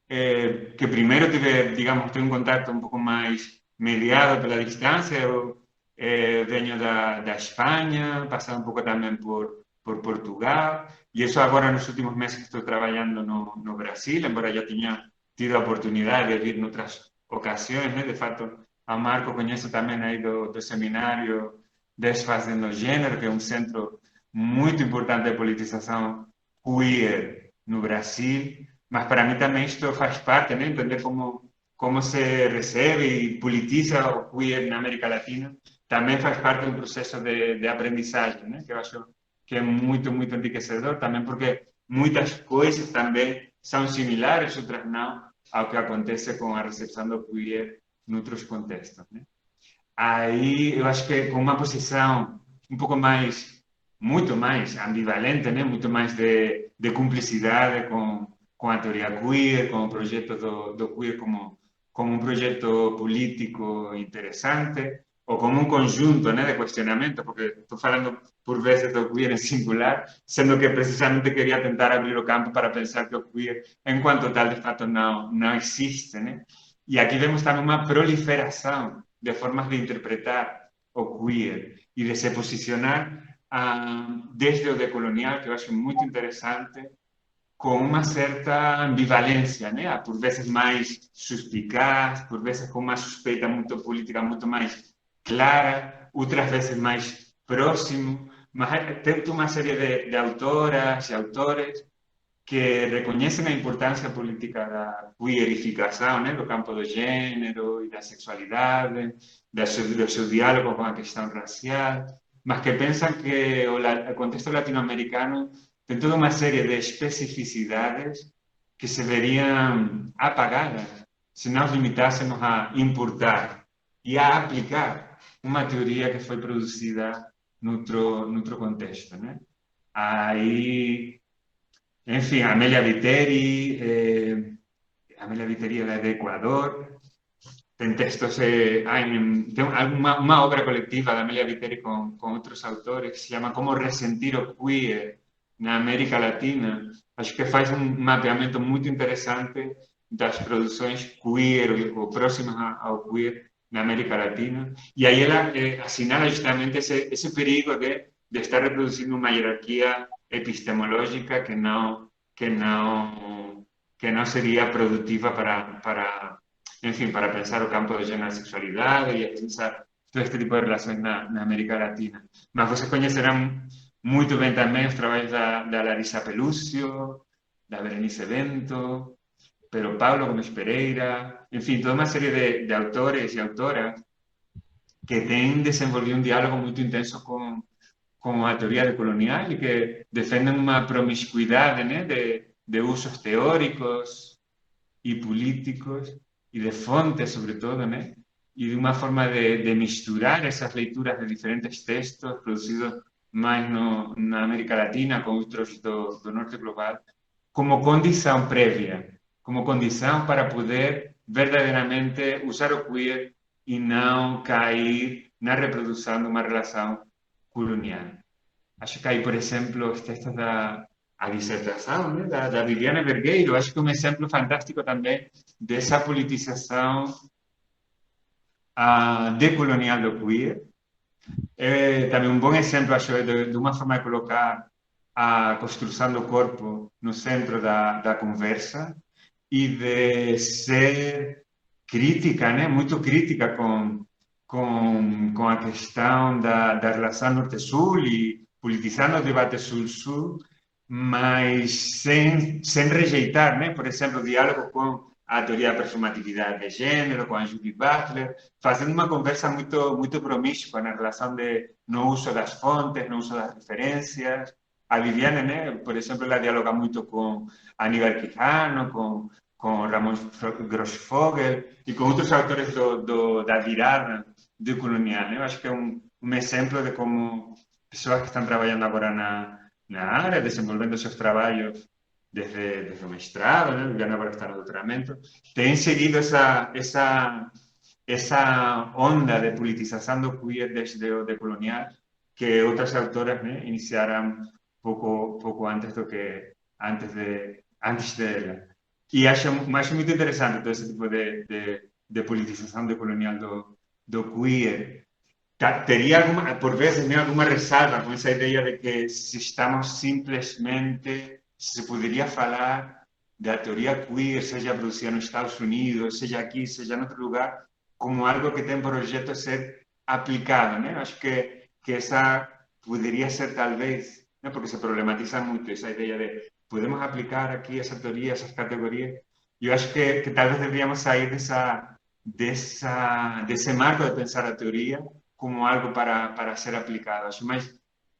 que primeiro tive, digamos, um contato um pouco mais mediado pela distância. Eu venho da Espanha, passado um pouco também por Portugal, e isso agora nos últimos meses que estou trabalhando no Brasil, embora já tinha tido a oportunidade de vir em outras ocasiões, né? De fato, a Marco conheço também aí do seminário Desfazendo Gênero, que é um centro muito importante de politização queer no Brasil, mas para mim também isto faz parte, né? Entender como se recebe e politiza o queer na América Latina, também faz parte do processo de aprendizagem, né? Que eu acho que é muito, muito enriquecedor, também porque muitas coisas também são similares, outras não, ao que acontece com a recepção do queer em outros contextos, né? Aí eu acho que com uma posição um pouco mais, muito mais ambivalente, né? Muito mais de cumplicidade com a teoria queer, com o projeto do queer como um projeto político interessante, ou como um conjunto, né, de questionamento, porque estou falando por vezes do queer em singular, sendo que precisamente queria tentar abrir o campo para pensar que o queer, enquanto tal, de fato não existe, né? E aqui vemos também uma proliferação de formas de interpretar o queer e de se posicionar desde o decolonial, que eu acho muito interessante, com uma certa ambivalência, né? Por vezes mais suspicaz, por vezes com uma suspeita muito política muito mais clara, outras vezes mais próximo, Tem uma série de autoras e autores que reconhecem a importância política da queerificação, né, do campo do gênero e da sexualidade, do seu diálogo com a questão racial, mas que pensam que o contexto latino-americano tem toda uma série de especificidades que se veriam apagadas se nós limitássemos a importar e a aplicar uma teoria que foi produzida noutro contexto, né? Aí, enfim, Amélia Viteri ela é de Equador, tem textos, tem uma obra coletiva da Amélia Viteri com outros autores que se chama Como Ressentir o Queer na América Latina. Acho que faz um mapeamento muito interessante das produções queer ou próximas ao queer na América Latina. E aí ela assinala justamente esse perigo de estar reproduzindo uma hierarquia epistemológica que não seria produtiva enfim, para pensar o campo do gênero e sexualidade e pensar todo este tipo de relações na América Latina. Mas vocês conhecerão muito bem também os trabalhos da Larissa Pelúcio, da Berenice Bento, Pedro Paulo Gomes Pereira, enfim, toda uma série de autores e autoras que têm desenvolvido um diálogo muito intenso com a teoria decolonial e que defendem uma promiscuidade, né, de usos teóricos e políticos e de fontes, sobre todo, né? E de uma forma de misturar essas leituras de diferentes textos produzidos mais na América Latina com outros do norte global, como condição prévia, como condição para poder verdadeiramente usar o queer e não cair na reprodução de uma relação colonial. Acho que aí, por exemplo, os textos a dissertação, né, da Viviane Vergueiro, acho que é um exemplo fantástico também dessa politização decolonial do queer. É também um bom exemplo, acho, de uma forma de colocar a construção do corpo no centro da conversa e de ser crítica, né, muito crítica com a questão da relação norte-sul e politizando o debate sul-sul, mas sem rejeitar, né? Por exemplo, o diálogo com a teoria da performatividade de gênero, com a Judith Butler, fazendo uma conversa muito promíscua na relação no uso das fontes, no uso das referências. A Viviane, né? Por exemplo, ela dialoga muito com Aníbal Quijano, com Ramon Grossfogel e com outros autores da virada decolonial, né? Eu acho que é um exemplo de como pessoas que estão trabalhando agora na área, desenvolvendo seus trabalhos desde o mestrado, né? Viviane agora está no doutoramento, têm seguido essa onda de politização do queer desde o decolonial que outras autoras, né, iniciaram pouco antes antes dela. E acho muito interessante todo esse tipo de politização decolonial do queer. Teria por vezes, né, alguma ressalva com essa ideia de que se poderia falar da teoria queer, seja produzida nos Estados Unidos, seja aqui, seja em outro lugar, como algo que tem projeto de ser aplicado, né? Acho que essa poderia ser talvez, né, porque se problematiza muito essa ideia de podemos aplicar aqui essa teoria, essas categorias. Eu acho que talvez deveríamos sair desse marco de pensar a teoria como algo para ser aplicado. Acho mais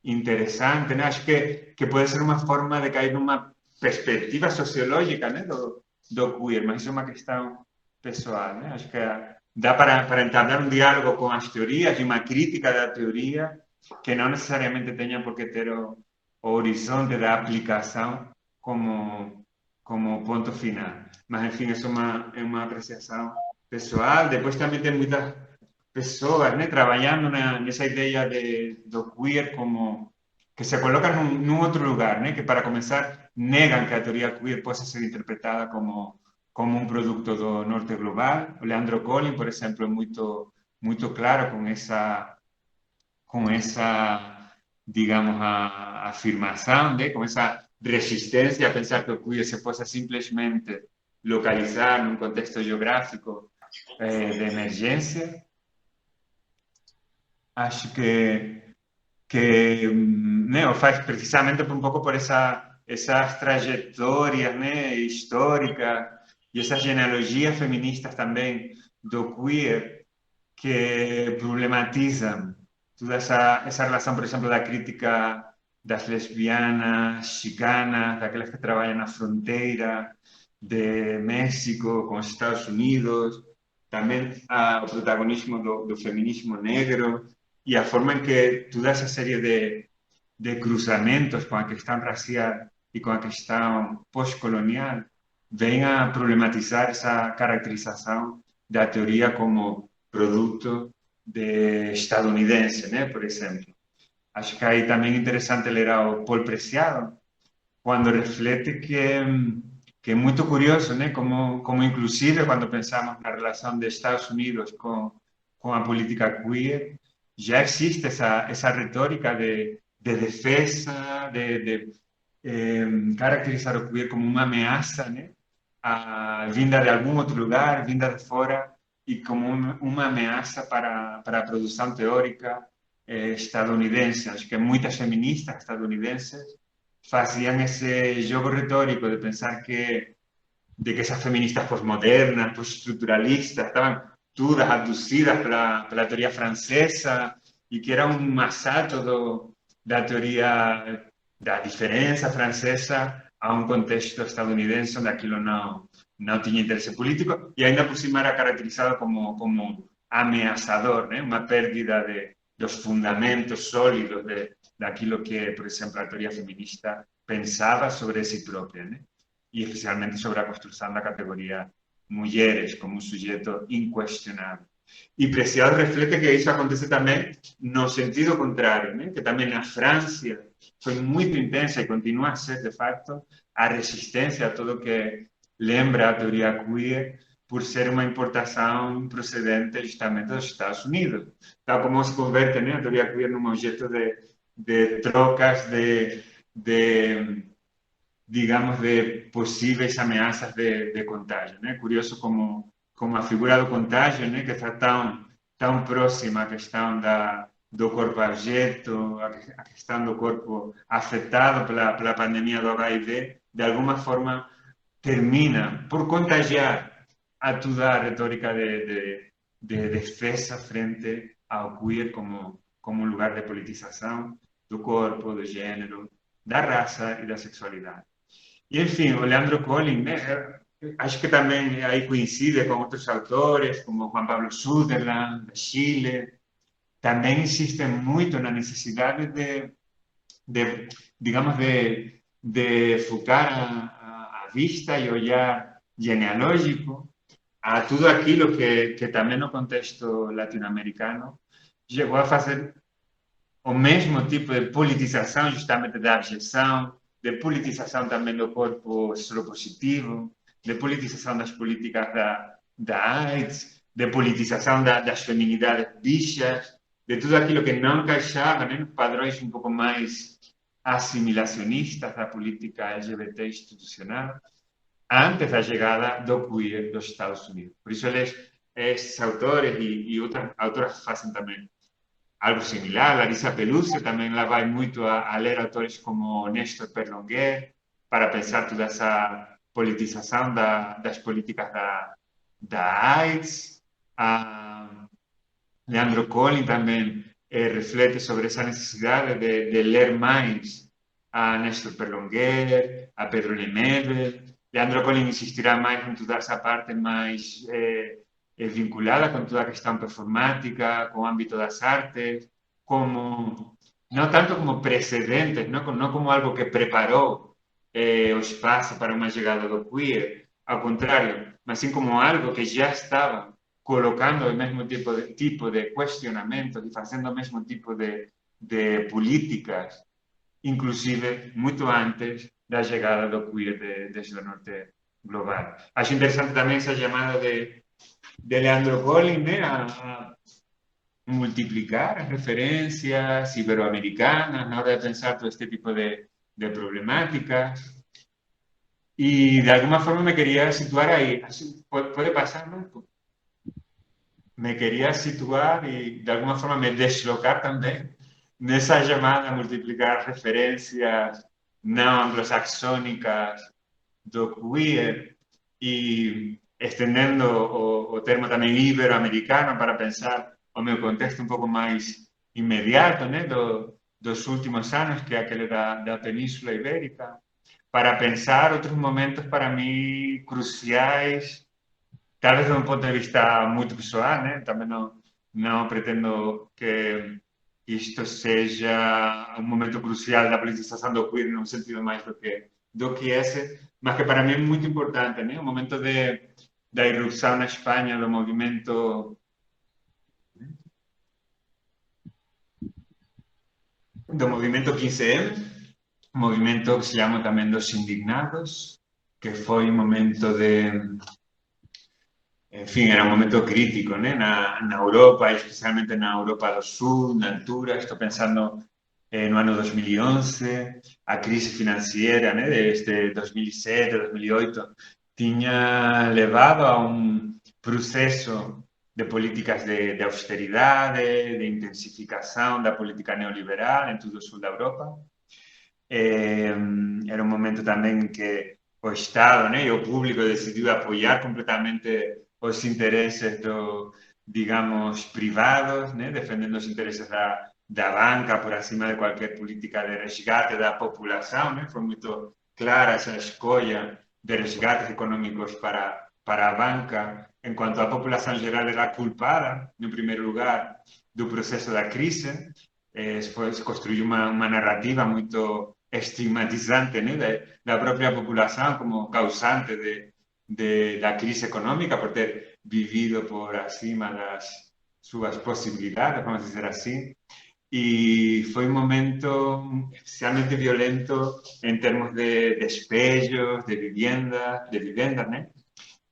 interessante, né? Acho que pode ser uma forma de cair numa perspectiva sociológica, né, do queer, mas isso é uma questão pessoal, né? Acho que dá para entablar um diálogo com as teorias e uma crítica da teoria que não necessariamente tenha por que ter o horizonte da aplicação como ponto final. Mas, enfim, isso é uma apreciação pessoal. Depois também tem muitas pessoas, né, trabalhando nessa ideia do queer como que se colocam num outro lugar, né, que para começar negam que a teoria queer possa ser interpretada como um produto do norte global. O Leandro Collin, por exemplo, é muito claro com essa, digamos, afirmação, né, com essa resistência a pensar que o queer se possa simplesmente localizar num contexto geográfico de emergência. Acho que que o faz precisamente un pouco por esas trayectorias históricas e esas genealogias feministas tamén do queer que problematizan toda esa relación, por exemplo, da crítica das lesbianas, xicanas, daquelas que traballan na fronteira de México con os Estados Unidos, tamén o protagonismo do feminismo negro e a forma en que toda esa serie de cruzamentos con a questão racial e con a questão postcolonial ven a problematizar esa caracterización da teoría como produto estadounidense, por exemplo. Acho que aí tamén é interesante ler ao Paul Preciado, quando reflete que é muito curioso, como inclusive quando pensamos na relação de Estados Unidos com a política queer, já existe essa retórica de defesa, de caracterizar o queer como uma ameaça, vinda de algum outro lugar, vinda de fora, e como uma ameaça para a produção teórica estadunidense. Acho que muitas feministas estadunidenses faziam esse jogo retórico de pensar de que essas feministas postmodernas, postestruturalistas, estavam todas aducidas pela teoria francesa e que era um assalto da teoria da diferença francesa a um contexto estadunidense onde aquilo não tinha interesse político e ainda por cima era caracterizado como ameaçador, uma pérdida dos fundamentos sólidos daquilo que, por exemplo, a teoria feminista pensava sobre si própria, e especialmente sobre a construção da categoria mulheres como um sujeito inquestionável. E Preciado reflete que isso acontece também no sentido contrário, que também na França foi muito intensa e continua a ser, de facto, a resistência a tudo que lembra a teoria queer por ser uma importação procedente justamente dos Estados Unidos. Tal como se converte a teoria queer num objeto de trocas, digamos, de possíveis ameaças de contágio. Curioso como a figura do contágio, que está tão próxima à questão do corpo abjeto, a questão do corpo afetado pela pandemia do HIV, de alguma forma termina por contagiar a toda a retórica de defesa frente ao queer como um lugar de politização do corpo, do gênero, da raça e da sexualidade. E, enfim, o Leandro Collin, acho que também aí coincide com outros autores, como Juan Pablo Sutherland, de Chile, também insistem muito na necessidade digamos, de focar a vista e olhar genealógico a tudo aquilo que também no contexto latino-americano chegou a fazer o mesmo tipo de politização justamente da abjeção, de politização também do corpo soropositivo, de politização das políticas da AIDS, de politização das feminidades bichas, de tudo aquilo que não encaixava nos padrões um pouco mais assimilacionistas da política LGBT institucional, antes da chegada do queer dos Estados Unidos. Por isso, esses autores e outras autoras fazem também algo similar. Larissa Peluso também lá vai muito a ler autores como Néstor Berlinguer para pensar toda essa politização das políticas da AIDS. Leandro Collin também reflete sobre essa necessidade de ler mais a Néstor Berlinguer, a Pedro Lemebel. Leandro Collin insistirá mais em toda essa parte mais vinculada com toda a questão performática, com o âmbito das artes, não tanto como precedentes, não como algo que preparou o espaço para uma chegada do queer, ao contrário, mas sim como algo que já estava colocando o mesmo tipo de questionamentos e fazendo o mesmo tipo de políticas, inclusive muito antes da chegada do queer desde o norte global. Acho interessante também essa chamada de Leandro Collin a multiplicar as referências iberoamericanas na hora de pensar todo este tipo de problemáticas. E de alguma forma me queria situar aí. Pode passar, não? Me queria situar e de alguma forma me deslocar também nessa chamada a multiplicar referências não anglo-saxônicas do queer e estendendo o termo também ibero-americano para pensar o meu contexto um pouco mais imediato, né, dos últimos anos, que é aquele da Península Ibérica, para pensar outros momentos para mim cruciais, talvez de um ponto de vista muito pessoal, né? Também não pretendo que isto seja um momento crucial da politização do queer num sentido mais do que esse, mas que para mim é muito importante, né? O momento da irrupção na Espanha do movimento 15M, movimento que se chama também dos indignados, que foi um momento enfim, era um momento crítico, né? Na Europa, especialmente na Europa do Sul, na altura, estou pensando no ano 2011, a crise financeira, né, desde 2007, 2008, tinha levado a um processo de políticas de austeridade, de intensificação da política neoliberal em todo o sul da Europa. Era um momento também em que o Estado, né, e o público decidiu apoiar completamente os interesses digamos, privados, né, defendendo os interesses da banca por acima de qualquer política de resgate da população, né? Foi muito clara essa escolha de resgates econômicos para a banca, enquanto a população geral era culpada, no primeiro lugar, do processo da crise. Se construiu uma narrativa muito estigmatizante, né, da própria população como causante da crise econômica, por ter vivido por acima das suas possibilidades, vamos dizer assim. E foi um momento especialmente violento em termos de despejos, de viviendas, né?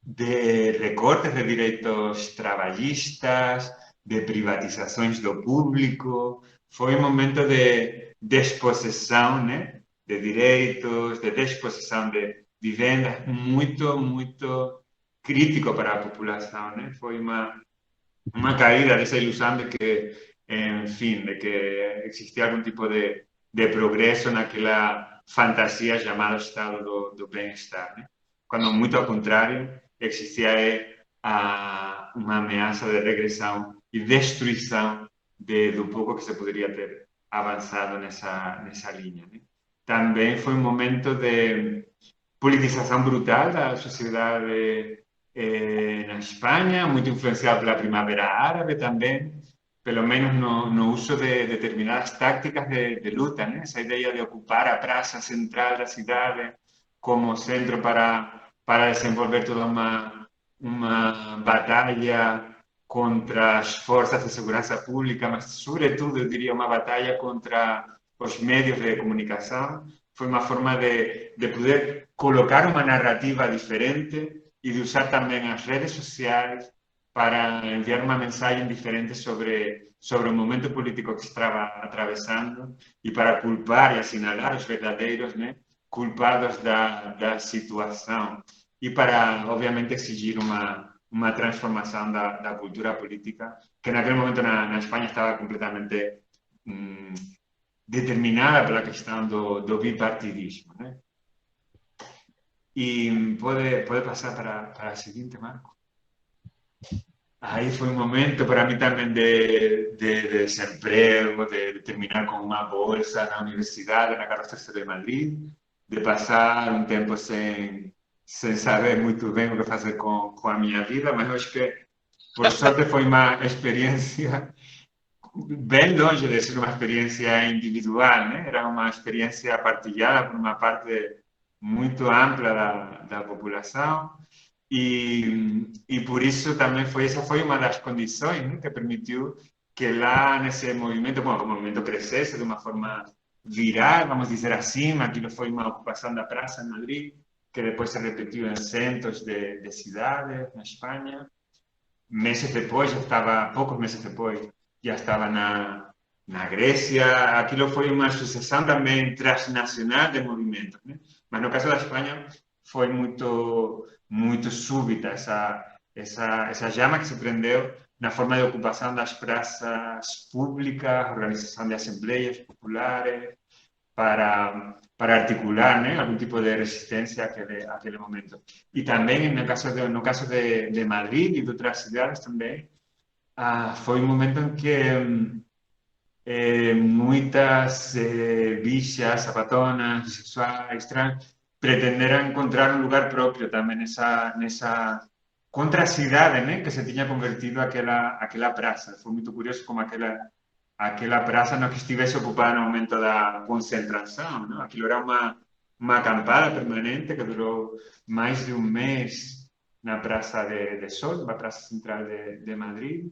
De recortes de direitos trabalhistas, de privatizações do público. Foi um momento de despossessão, né, de direitos, de despossessão de vivendas, muito, muito crítico para a população, né? Foi uma caída dessa ilusão de que, enfim, de que existia algum tipo de progresso naquela fantasia chamada estado do bem-estar, né? Quando, muito ao contrário, existia uma ameaça de regressão e destruição do pouco que se poderia ter avançado nessa linha, né? Também foi um momento de politização brutal da sociedade na Espanha, muito influenciado pela Primavera Árabe também, pelo menos no uso de determinadas tácticas de luta, né? Essa ideia de ocupar a praça central da cidade como centro para desenvolver toda uma batalha contra as forças de segurança pública, mas, sobretudo, eu diria, uma batalha contra os meios de comunicação. Foi uma forma de poder colocar uma narrativa diferente e de usar também as redes sociais para enviar uma mensagem diferente sobre o momento político que estava atravessando e para culpar e assinalar os verdadeiros, né, culpados da situação e para, obviamente, exigir uma transformação da cultura política que naquele momento na Espanha estava completamente determinada pela questão do bipartidismo, né? E pode passar para a seguinte, Marco. Aí foi um momento para mim também de desemprego, de terminar com uma bolsa na universidade, na Carlos III de Madrid, de passar um tempo sem saber muito bem o que fazer com a minha vida, mas eu acho que, por sorte, foi uma experiência bem longe de ser uma experiência individual, né? Era uma experiência partilhada por uma parte muito ampla da população e por isso também essa foi uma das condições, né, que permitiu que lá nesse movimento, bom, o movimento crescesse de uma forma viral, vamos dizer assim. Aquilo foi uma ocupação da praça em Madrid, que depois se repetiu em centros de cidades na Espanha. Poucos meses depois, já estava na Grécia. Aquilo foi uma sucessão também transnacional de movimentos, né? Mas no caso da Espanha foi muito súbita essa chama que se prendeu na forma de ocupação das praças públicas, organização de assembleias populares, para articular, né, algum tipo de resistência àquele momento. E também, no caso de Madrid e de outras cidades também, foi um momento em que muitas bichas, sapatonas, bissexuais, trans, pretenderan encontrar un lugar propio tamén nesa contra a cidade, né, que se tiña convertido aquela praza. Foi moito curioso como aquela praza non que estivese ocupada no momento da concentración, ¿no? Aquilo era unha acampada permanente que durou máis de un mes na Praza de Sol, na Praza Central de Madrid.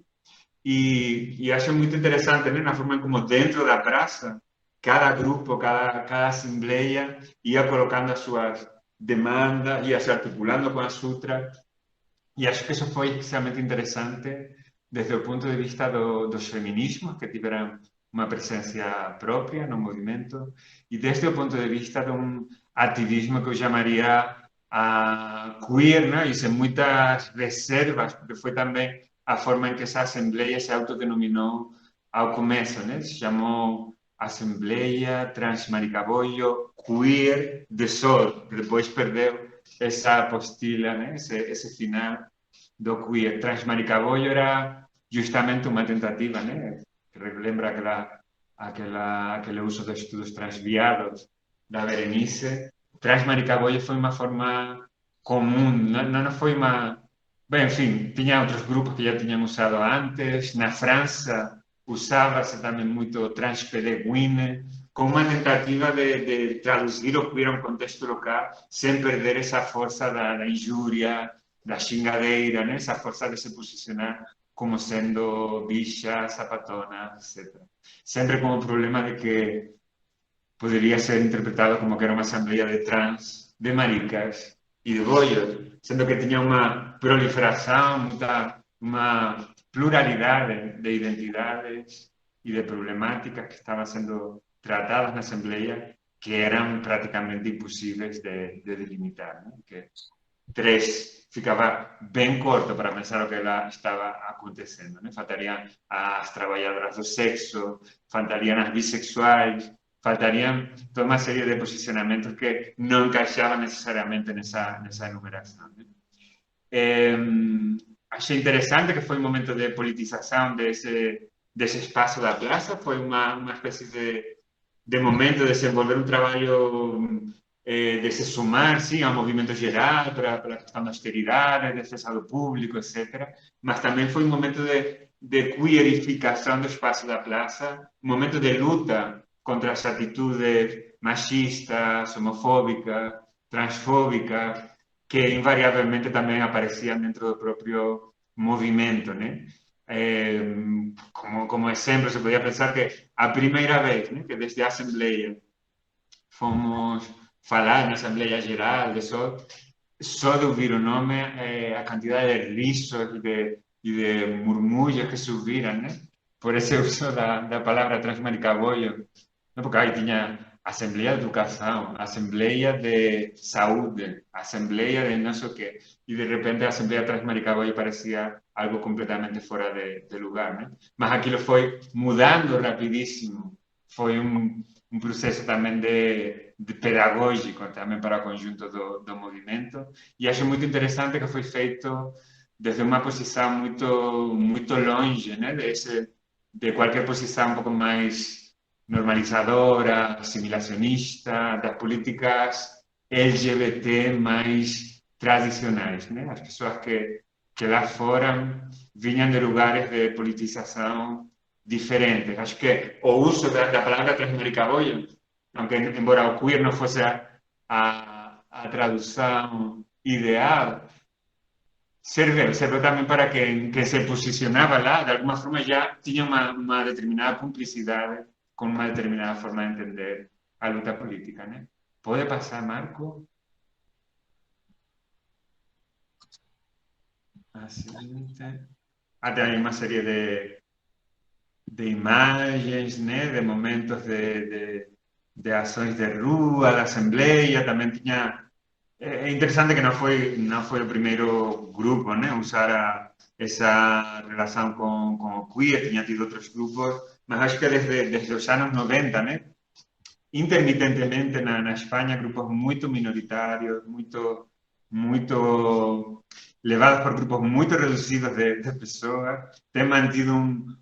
E acho muito interessante, né, na forma como dentro da praça, cada grupo, cada assembleia ia colocando as suas demandas, ia se articulando com as outras. E acho que isso foi especialmente interessante desde o ponto de vista dos feminismos, que tiveram uma presença própria no movimento, e desde o ponto de vista de um ativismo que eu chamaria queer, né, e sem muitas reservas, porque foi também a forma em que essa assembleia se autodenominou ao começo, né? Se chamou Assembleia Transmaricaboio Queer de Sol, que depois perdeu essa apostila, né? Esse final do queer. Transmaricaboio era justamente uma tentativa, né? Que lembra aquele uso de estudos transviados da Berenice. Transmaricaboio foi uma forma comum, não foi uma... Bem, enfim, tinha outros grupos que já tinham usado antes. Na França usava-se também muito transpeleguine, como uma tentativa de traduzir o queer a um contexto local, sem perder essa força da injúria, da xingadeira, né? Essa força de se posicionar como sendo bicha, sapatona, etc. Sempre com o problema de que poderia ser interpretado como que era uma assembleia de trans, de maricas e de bollos, sendo que tinha uma proliferação, uma pluralidade de identidades e de problemáticas que estavam sendo tratadas na Assembleia que eram praticamente impossíveis de delimitar, né? Que três ficava bem curto para pensar o que lá estava acontecendo, né? Faltariam as trabalhadoras do sexo, faltariam as bissexuais, faltariam toda uma série de posicionamentos que não encaixavam necessariamente nessa enumeração, né? Achei interessante que foi um momento de politização desse espaço da praça, foi uma espécie de momento de desenvolver um trabalho de se sumar, sim, ao movimento geral, para a questão da austeridade, defesa do público, etc. Mas também foi um momento de queerificação do espaço da praça, um momento de luta contra as atitudes machistas, homofóbicas, transfóbicas, que invariavelmente também apareciam dentro do próprio movimento, né? Como exemplo, se podia pensar que a primeira vez, né, que desde a Assembleia fomos falar na Assembleia Geral de só de ouvir o nome, a quantidade de risos e de murmúrios que subiram, né? Por esse uso da palavra transmaricaboio, né? Porque aí tinha Assembleia de Educação, Assembleia de Saúde, Assembleia de não sei o quê, e de repente a Assembleia Transmaricaboio parecia algo completamente fora de lugar, né? Mas aquilo foi mudando rapidíssimo, foi um processo também de pedagógico também para o conjunto do movimento, e acho muito interessante que foi feito desde uma posição muito longe, né, de qualquer posição um pouco mais normalizadora, assimilacionista, das políticas LGBT mais tradicionais, né? As pessoas que lá fora vinham de lugares de politização diferentes. Acho que o uso da palavra transmaricaboio, aunque embora o queer não fosse a tradução ideal, serveu também para quem se posicionava lá, de alguma forma já tinha uma determinada cumplicidade com uma determinada forma de entender a luta política, né? Pode passar, Marco? A seguinte. Tem aí uma série de imagens, né? De momentos de ações de rua, da Assembleia, também tinha É interessante que não foi o primeiro grupo, né, a usar essa relação com o queer, tinha tido outros grupos, mas acho que desde os anos 90, né, intermitentemente na Espanha, grupos muito minoritários, muito levados por grupos muito reduzidos de pessoas, têm mantido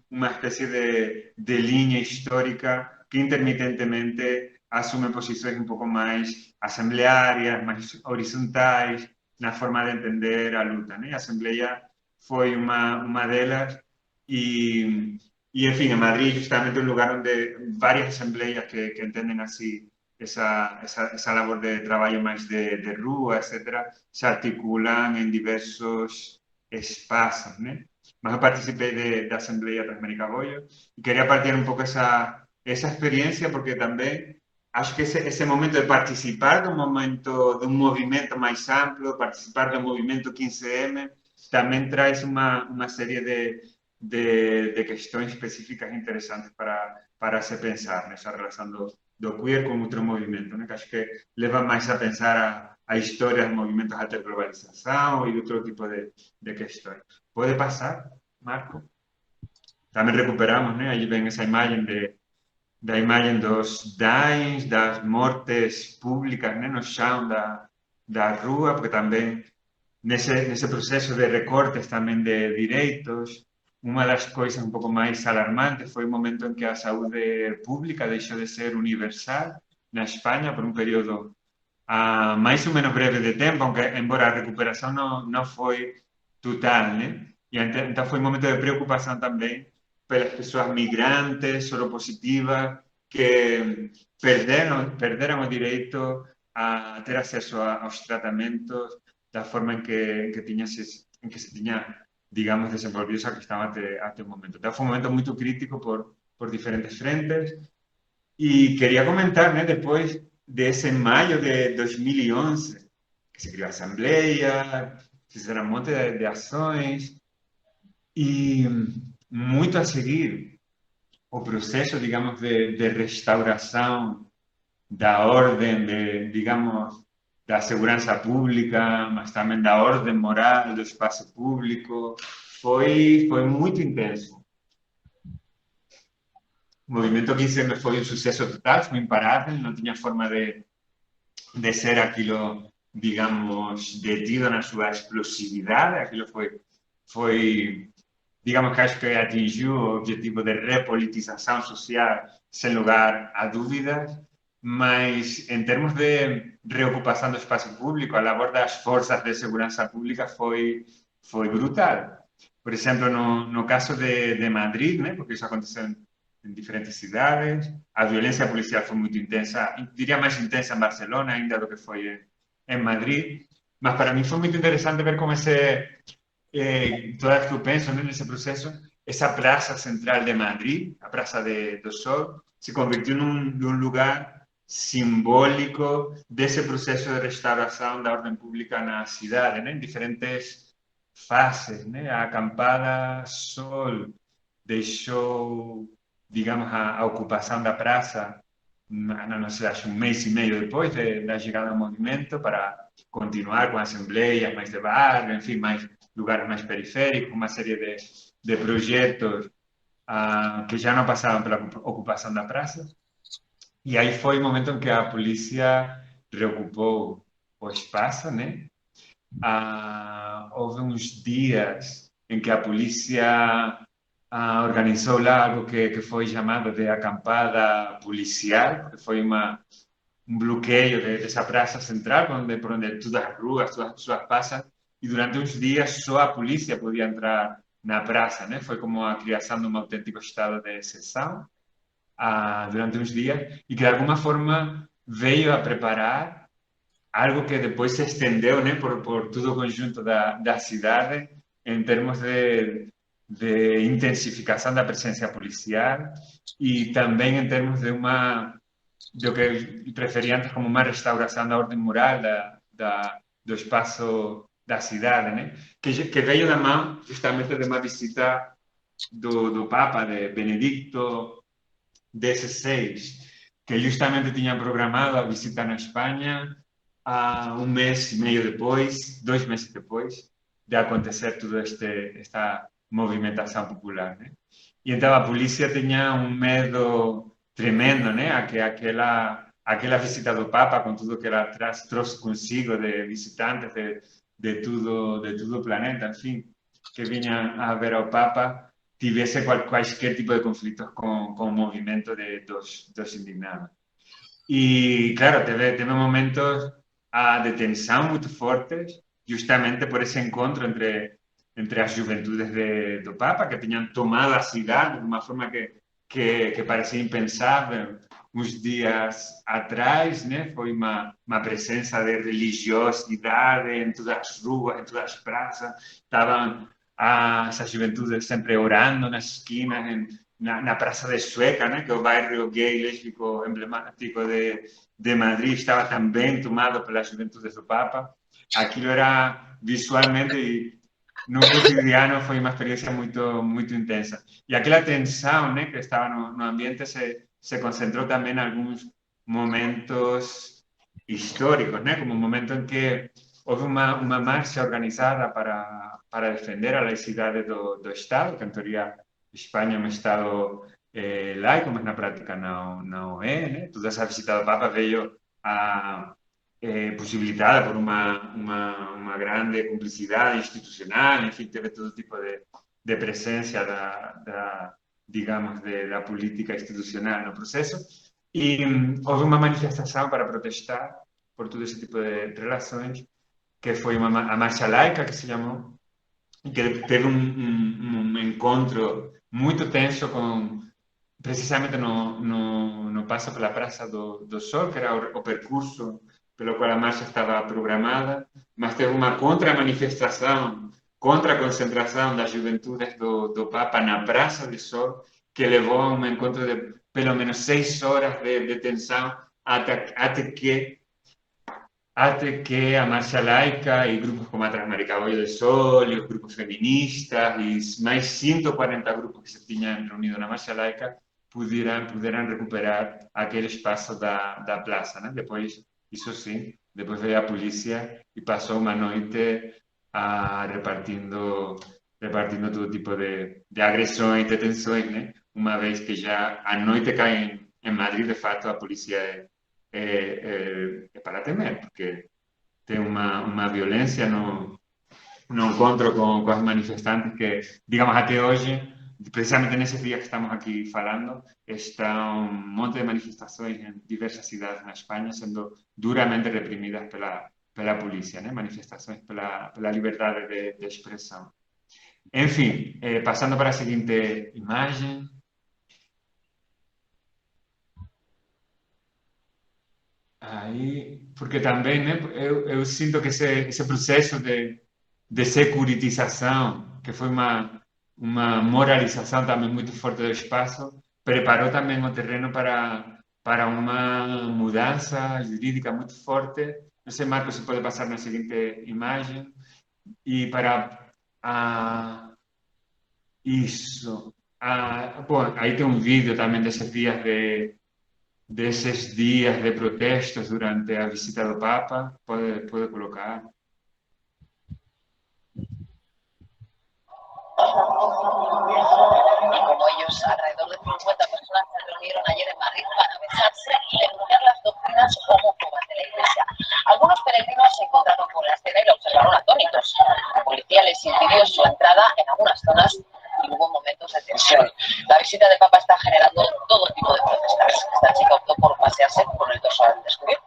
uma espécie de linha histórica que intermitentemente assume posições um pouco mais assembleárias, mais horizontais, na forma de entender a luta, né? A Assembleia foi uma delas y, en fin, en Madrid justamente un lugar donde varias asambleas que entienden así esa labor de trabajo más de rúa, etcétera, se articulan en diversos espacios, ¿no? Más yo participé de Asamblea Transmérica Bollo y quería partir un poco esa experiencia porque también acho que ese momento de participar de un movimiento más amplio, participar del movimiento 15M, también trae una serie de questões específicas interessantes para se pensar nessa relação do queer com outro movimento, né? Que acho que leva mais a pensar a história dos movimentos até a globalização e outro tipo de questões. Pode passar, Marco? Também recuperamos, né? Aí vem essa imagem da imagem dos daños, das mortes públicas, né? No chão da rua, porque também nesse processo de recortes também de direitos, uma das coisas um pouco mais alarmantes foi o momento em que a saúde pública deixou de ser universal na Espanha por um período mais ou menos breve de tempo, aunque embora a recuperação não foi total, né? E então foi um momento de preocupação também pelas pessoas migrantes, soropositivas, que perderam o direito a ter acesso aos tratamentos da forma em que se tinha, digamos, desenvolvido esa questão até o momento. Então foi um momento muito crítico por diferentes frentes. Y quería comentar, ¿no? Después de ese mayo de 2011, que se creó a Asamblea, se hicieron un monte de acciones y muito a seguir o proceso, digamos, de restauração da ordem, digamos, da segurança pública, mas também da ordem moral do espaço público, foi muito intenso. O movimento 15M foi um sucesso total, foi imparável, não tinha forma de ser aquilo, digamos, detido na sua explosividade, aquilo foi, digamos que acho que atingiu o objetivo de repolitização social sem lugar a dúvidas, mas em termos de reocupação do espaço público, a labor das forças de segurança pública foi brutal. Por exemplo, no caso de Madrid, né, porque isso aconteceu em diferentes cidades, a violência policial foi muito intensa, diria mais intensa em Barcelona ainda do que foi em Madrid, mas para mim foi muito interessante ver como toda vez que eu penso, né, nesse processo, essa praça central de Madrid, a Praça do Sol, se convirtiu num lugar simbólico desse processo de restauração da ordem pública na cidade, né, em diferentes fases, né? A acampada Sol deixou, digamos, a ocupação da praça, não sei, acho um mês e meio depois da chegada do movimento, para continuar com assembleias mais de bairro, enfim, mais lugares mais periféricos, uma série de projetos que já não passavam pela ocupação da praça. E aí foi o momento em que a polícia reocupou o espaço, né? Houve uns dias em que a polícia organizou lá algo que foi chamado de acampada policial, que foi um bloqueio dessa praça central, por onde todas as ruas, todas as pessoas passam, e durante uns dias só a polícia podia entrar na praça, né? Foi como a criação de um autêntico estado de exceção durante uns dias, e que de alguma forma veio a preparar algo que depois se estendeu, né, por todo o conjunto da cidade, em termos de intensificação da presença policial e também em termos de do que preferia antes como uma restauração da ordem moral do espaço da cidade, né, que veio da mão justamente de uma visita do Papa, de Benedicto XVI, que justamente tinha programado a visita na Espanha um mês e meio depois, 2 meses depois de acontecer toda esta movimentação popular, né? E então a polícia tinha um medo tremendo, né? A que aquela visita do Papa, com tudo que ela trouxe consigo de visitantes de todo o planeta, enfim, que vinham a ver ao Papa, tivesse quaisquer tipo de conflitos com o movimento dos indignados. E, claro, teve momentos de tensão muito fortes, justamente por esse encontro entre as juventudes do Papa, que tinham tomado a cidade de uma forma que parecia impensável uns dias atrás, né? Foi uma presença de religiosidade em todas as ruas, em todas as praças. Estavam essas juventudes sempre orando nas esquinas, na Praça de Sueca, né? Que é o bairro gay lésbico emblemático de Madrid, estava também tomado pelas juventudes do Papa. Aquilo era visualmente e no cotidiano foi uma experiência muito intensa. E aquela tensão, né, que estava no ambiente se concentrou também em alguns momentos históricos, né, como o momento em que houve uma marcha organizada para defender a laicidade do Estado, que em teoria Espanha é um Estado laico, mas na prática não é, né? Toda essa visita do Papa veio possibilitada por uma grande cumplicidade institucional, enfim, teve todo tipo de presença digamos, da política institucional no processo. E houve uma manifestação para protestar por todo esse tipo de relações, que foi a Marcha Laica, que se chamou, e que teve um encontro muito tenso precisamente no passo pela Praça do Sol, que era o percurso pelo qual a marcha estava programada, mas teve uma contra-manifestação, contra-concentração das juventudes do Papa na Praça do Sol, que levou a um encontro de pelo menos 6 horas de tensão até que a Marcha Laica e grupos como a Transmaricaboio do Sol e os grupos feministas e mais 140 grupos que se tinham reunido na Marcha Laica puderam recuperar aquele espaço da praça, né? Depois, isso sim, depois veio a polícia e passou uma noite repartindo todo tipo de agressões, de tensões, né? Uma vez que já a noite cai em Madrid, de fato, a polícia é para temer, porque tem uma violência no encontro com as manifestantes que, digamos, até hoje, precisamente nesses dias que estamos aqui falando, está um monte de manifestações em diversas cidades na Espanha sendo duramente reprimidas pela polícia, né? Manifestações pela liberdade de expressão. Enfim, passando para a seguinte imagem. Aí, porque também, né, eu sinto que esse processo de securitização, que foi uma moralização também muito forte do espaço, preparou também o terreno para uma mudança jurídica muito forte. Não sei, Marcos, se pode passar na seguinte imagem. E para isso. Bom, aí tem um vídeo também desses dias de protestos durante a visita do Papa. Pode colocar. Y como ellos, alrededor de 50 personas se reunieron ayer en Madrid para besarse y denunciar las doctrinas homófobas de la Iglesia. Algunos peregrinos se encontraron con la escena y la observaron atónitos. La policía les impidió su entrada en algunas zonas y hubo momentos de tensión. La visita del Papa está generando todo tipo de protestas. Esta chica optó por pasearse con el dorso al descubierto.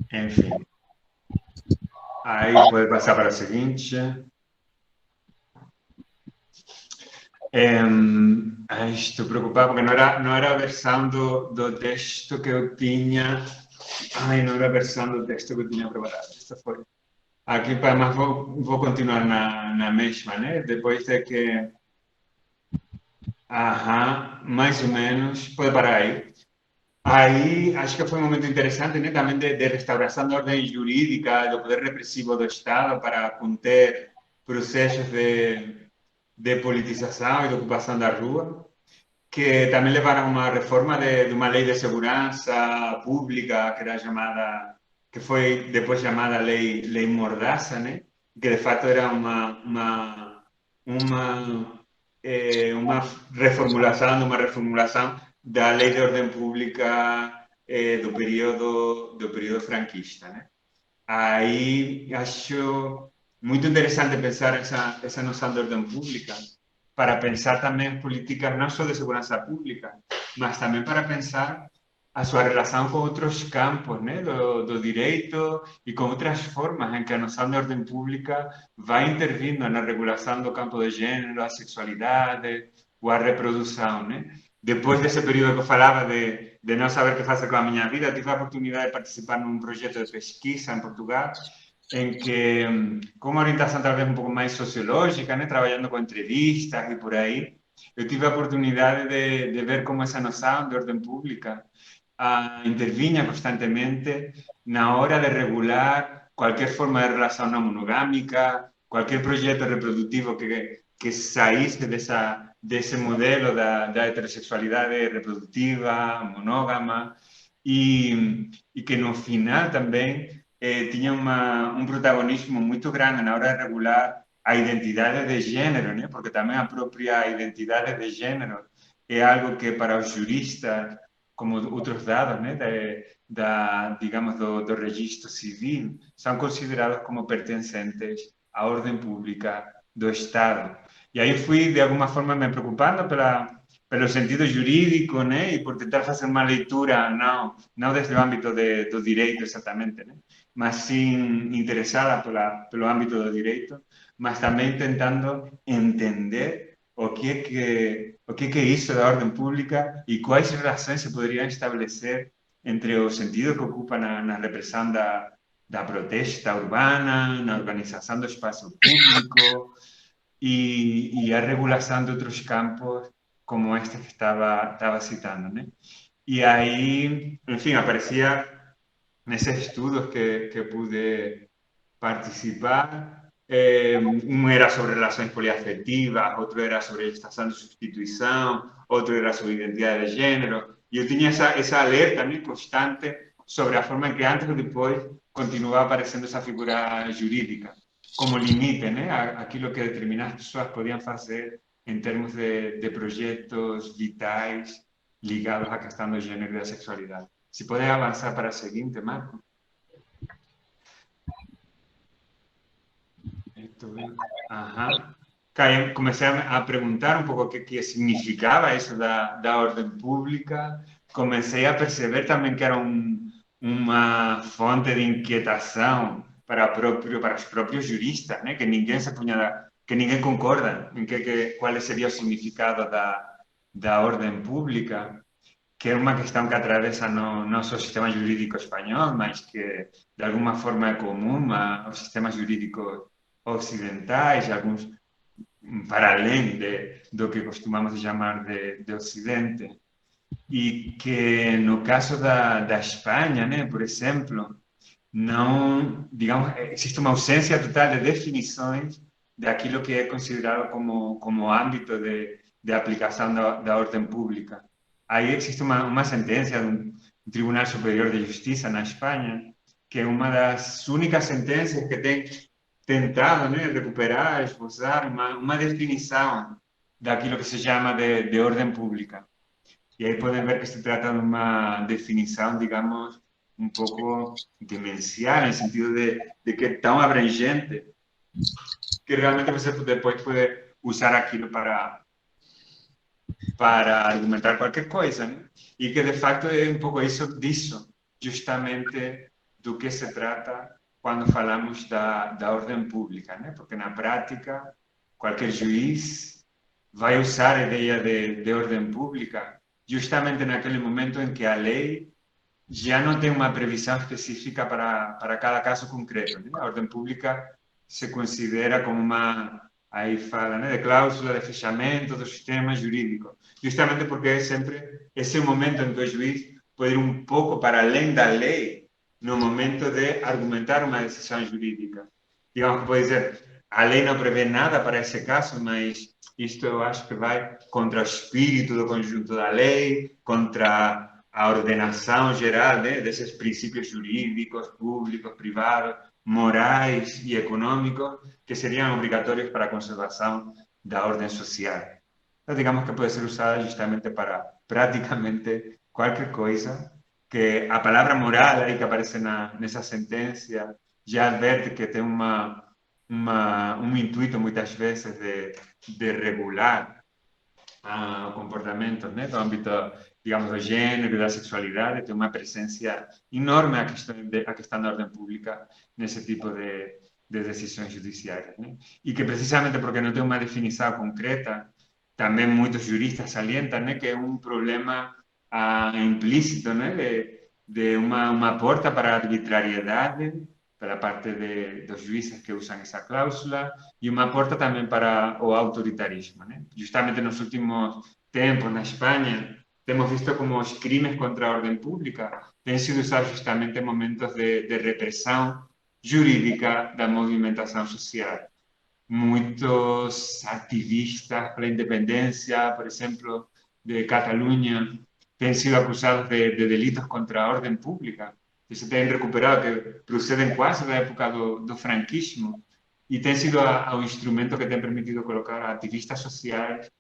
Enfim. Aí pode passar para a seguinte. Estou preocupado porque não era a versão do texto que eu tinha. Não era a versão do texto que eu tinha preparado. Esta foi. Aqui, mas vou continuar na mesma, né? Depois de que. Mais ou menos. Pode parar aí. Aí acho que foi um momento interessante, né, também de restauração da ordem jurídica, do poder repressivo do Estado para conter processos de politização e de ocupação da rua, que também levaram a uma reforma de uma lei de segurança pública que era chamada, que foi depois chamada Lei Mordaça, né? Que de fato era uma reformulação da Lei de Ordem Pública do período franquista, né? Aí acho muito interessante pensar essa noção de ordem pública para pensar também políticas não só de segurança pública, mas também para pensar a sua relação com outros campos, né, do direito e com outras formas em que a noção de ordem pública vai intervindo na regulação do campo de gênero, a sexualidade ou a reprodução, né? Depois desse período que eu falava de não saber o que fazer com a minha vida, tive a oportunidade de participar num projeto de pesquisa em Portugal, em que, com uma orientação talvez um pouco mais sociológica, né, trabalhando com entrevistas e por aí, eu tive a oportunidade de ver como essa noção de ordem pública intervinha constantemente na hora de regular qualquer forma de relação não monogâmica, qualquer projeto reprodutivo que saísse desse modelo da heterossexualidade reprodutiva, monógama, e que no final também tinha um protagonismo muito grande na hora de regular a identidade de gênero, né? Porque também a própria identidade de gênero é algo que para os juristas, como outros dados, né, digamos, do registro civil, são considerados como pertencentes à ordem pública do Estado. E aí fui, de alguma forma, me preocupando pelo sentido jurídico, né, e por tentar fazer uma leitura, não desde o âmbito do direito exatamente, né, mas sim interessada pelo âmbito do direito, mas também tentando entender o que é isso da ordem pública e quais relações se poderiam estabelecer entre o sentido que ocupa na repressão da protesta urbana, na organização do espaço público e a regulação de outros campos como este que estava citando, né? E aí, enfim, aparecia nesses estudos que pude participar. Um era sobre relações poliafetivas, outro era sobre gestação de substituição, outro era sobre identidade de gênero. E eu tinha essa alerta, né, constante sobre a forma em que antes ou depois continuava aparecendo essa figura jurídica como limite, né, aquilo que determinadas pessoas podiam fazer em termos de projetos vitais ligados à questão do gênero e da sexualidade. Se puder avançar para a seguinte, Marco. Ajá. Comecei a perguntar um pouco o que significava isso da ordem pública. Comecei a perceber também que era uma fonte de inquietação para os próprios juristas, né? Que ninguém se punha, que ninguém concorda em qual seria o significado da ordem pública, que é uma questão que atravessa não só o sistema jurídico espanhol, mas que de alguma forma é comum aos sistemas jurídicos ocidentais, alguns para além do que costumamos chamar de Ocidente. E que no caso da Espanha, né, por exemplo, não, digamos, existe uma ausência total de definições daquilo que é considerado como âmbito de aplicação da ordem pública. Aí existe uma sentença de um Tribunal Superior de Justiça na Espanha, que é uma das únicas sentenças que tem tentado, né, recuperar, esboçar uma definição daquilo que se chama de ordem pública. E aí podem ver que se trata de uma definição, digamos, um pouco demencial, no sentido de que é tão abrangente que realmente você depois pode usar aquilo para argumentar qualquer coisa, né? E que de facto é um pouco disso, justamente do que se trata quando falamos da ordem pública, né? Porque na prática qualquer juiz vai usar a ideia de ordem pública justamente naquele momento em que a lei já não tem uma previsão específica para cada caso concreto, né? A ordem pública se considera como aí fala, né, de cláusula de fechamento do sistema jurídico, justamente porque é sempre esse momento em que o juiz pode ir um pouco para além da lei no momento de argumentar uma decisão jurídica. Digamos que pode dizer, a lei não prevê nada para esse caso, mas isto eu acho que vai contra o espírito do conjunto da lei, contra a ordenação geral, né, desses princípios jurídicos, públicos, privados, morais e econômicos, que seriam obrigatórios para a conservação da ordem social. Então, digamos que pode ser usada justamente para praticamente qualquer coisa, que a palavra moral aí que aparece nessa sentença já adverte que tem um intuito muitas vezes de regular comportamentos, né, do âmbito, digamos, do gênero e da sexualidade, tem uma presença enorme a questão da ordem pública nesse tipo de decisões judiciárias, né? E que precisamente porque não tem uma definição concreta, também muitos juristas salientam, né, que é um problema implícito, né, de uma porta para a arbitrariedade pela parte dos juízes que usam essa cláusula e uma porta também para o autoritarismo, né? Justamente nos últimos tempos na Espanha temos visto como os crimes contra a ordem pública têm sido usados justamente em momentos de repressão jurídica da movimentação social. Muitos ativistas pela independência, por exemplo, de Catalunha, têm sido acusados de delitos contra a ordem pública. Isso tem recuperado, que procedem quase da época do franquismo, e tem sido o instrumento que tem permitido colocar ativistas sociais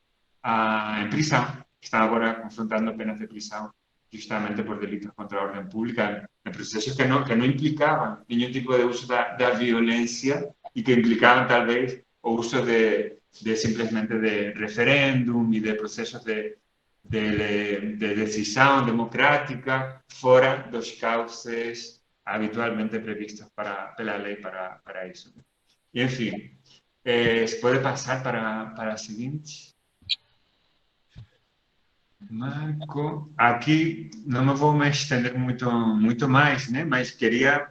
em prisão, que estão agora confrontando penas de prisão, justamente por delitos contra a ordem pública, em processos que não implicavam nenhum tipo de uso da violência e que implicavam, talvez, o uso simplesmente de referéndum e de processos de decisão democrática fora dos cauces habitualmente previstos pela lei para isso. E, enfim, se pode passar para a seguinte. Marco, aqui não me vou me estender muito mais, né? Mas queria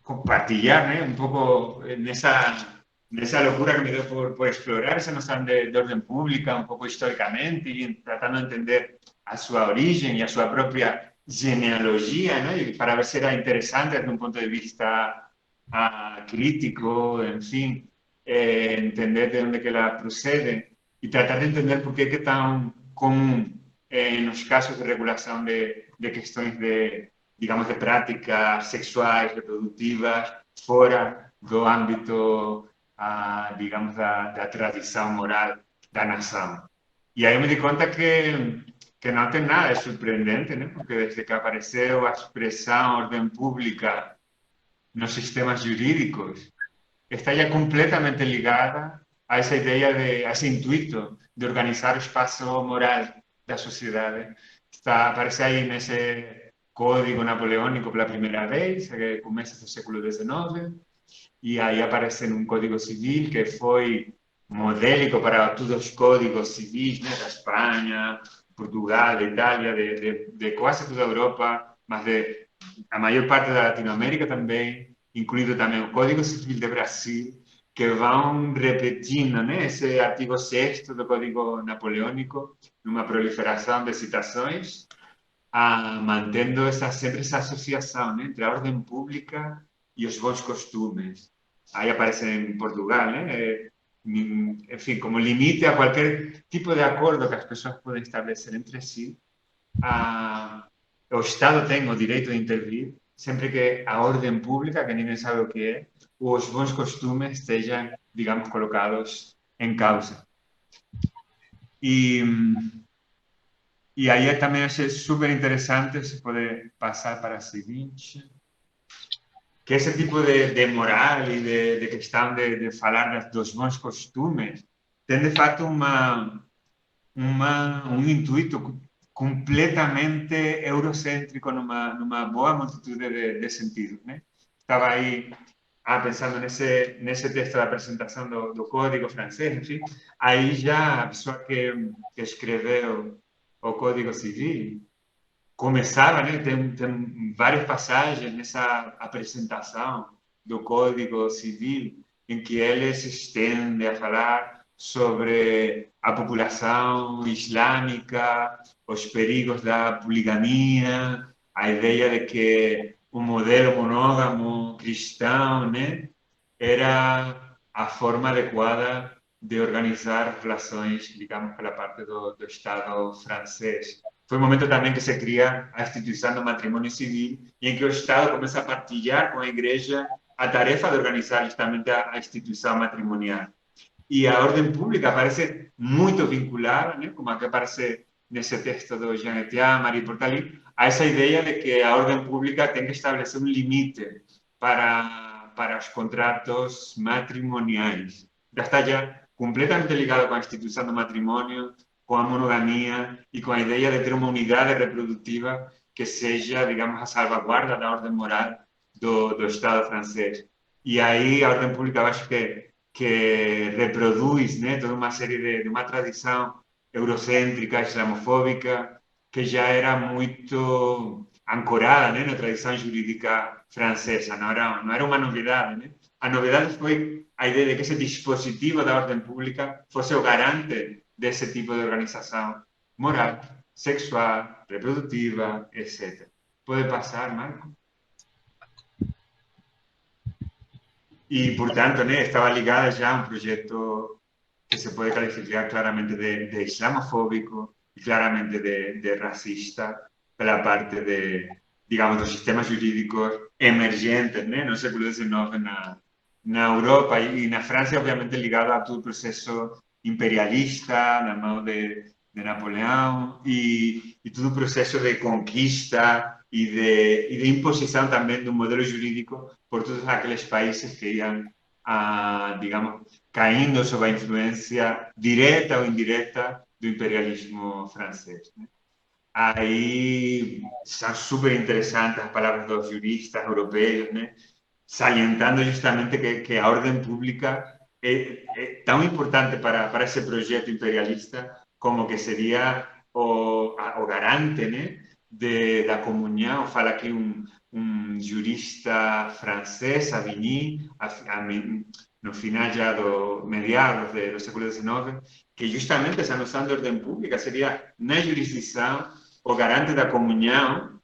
compartilhar, né, um pouco nessa loucura que me deu por explorar essa noção de ordem pública um pouco historicamente e tratando de entender a sua origem e a sua própria genealogia, né, para ver se era interessante desde um ponto de vista crítico, enfim, entender de onde que ela procede e tratar de entender por que é tão comum nos casos de regulação de questões digamos, de práticas sexuais, reprodutivas, fora do âmbito, digamos, da tradição moral da nação. E aí eu me di conta que não tem nada de surpreendente, né? Porque desde que apareceu a expressão ordem pública nos sistemas jurídicos, está já completamente ligada a essa ideia, a esse intuito de organizar o espaço moral da sociedade. Aparece aí nesse Código Napoleónico pela primeira vez, que começa no século XIX, e aí aparece um Código Civil que foi modélico para todos os códigos civis, né, da Espanha, Portugal, da Itália, de quase toda a Europa, mas a maior parte da Latinoamérica também, incluído também o Código Civil de Brasil, que vão repetindo, né, esse artigo 6º do Código Napoleónico, numa proliferação de citações, mantendo sempre essa associação, né, entre a ordem pública e os bons costumes. Aí aparece em Portugal, né, enfim, como limite a qualquer tipo de acordo que as pessoas podem estabelecer entre si, o Estado tem o direito de intervir sempre que a ordem pública, que ninguém sabe o que é, ou os bons costumes estejam, digamos, colocados em causa. E aí também achei super interessante, se pode passar para a seguinte, que esse tipo de moral e de questão de falar dos bons costumes tem, de fato, um intuito completamente eurocêntrico numa boa multitude de sentidos, né? Estava aí pensando nesse texto da apresentação do Código francês, enfim, aí já a pessoa que escreveu o Código Civil começava, né? Tem várias passagens nessa apresentação do Código Civil em que ele se estende a falar sobre a população islâmica, os perigos da poligamia, a ideia de que o modelo monógamo cristão, né, era a forma adequada de organizar relações, digamos, pela parte do Estado francês. Foi o momento também que se cria a instituição do matrimônio civil e em que o Estado começa a partilhar com a Igreja a tarefa de organizar justamente a instituição matrimonial. E a ordem pública parece muito vinculada, né, como aqui aparece nesse texto do Jean Etienne, Marie Portalis, a essa ideia de que a ordem pública tem que estabelecer um limite para os contratos matrimoniais. Já está já completamente ligado com a instituição do matrimônio, com a monogamia e com a ideia de ter uma unidade reprodutiva que seja, digamos, a salvaguarda da ordem moral do Estado francês. E aí a ordem pública, eu acho que reproduz, né, toda uma série de uma tradição eurocêntrica, islamofóbica, que já era muito ancorada, né, na tradição jurídica francesa, não era uma novidade. Né? A novidade foi a ideia de que esse dispositivo da ordem pública fosse o garante desse tipo de organização moral, sexual, reprodutiva, etc. Pode passar, Marco? E, portanto, né, estava ligada já a um projeto que se pode calificar claramente de islamofóbico e claramente de racista pela parte de, digamos, dos sistemas jurídicos emergentes, né, no século XIX na Europa e na França, obviamente ligado a todo o processo imperialista na mão de Napoleão e todo o processo de conquista e de imposição também de um modelo jurídico por todos aqueles países que iam, digamos, caindo sob a influência direta ou indireta do imperialismo francês. Né? Aí são super interessantes as palavras dos juristas europeus, né? Salientando justamente que a ordem pública é tão importante para esse projeto imperialista como que seria o garante, né, da comunhão. Fala aqui um jurista francês, Savigny, no final já do meados do século XIX, que justamente essa noção de ordem pública seria, na jurisdição, o garante da comunhão,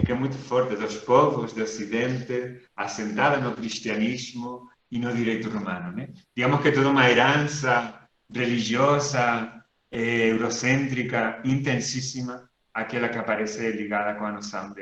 que é muito forte, dos povos do Ocidente, assentada no cristianismo e no direito romano. Né? Digamos que toda uma herança religiosa, eurocêntrica, intensíssima, aquela que aparece ligada com a noção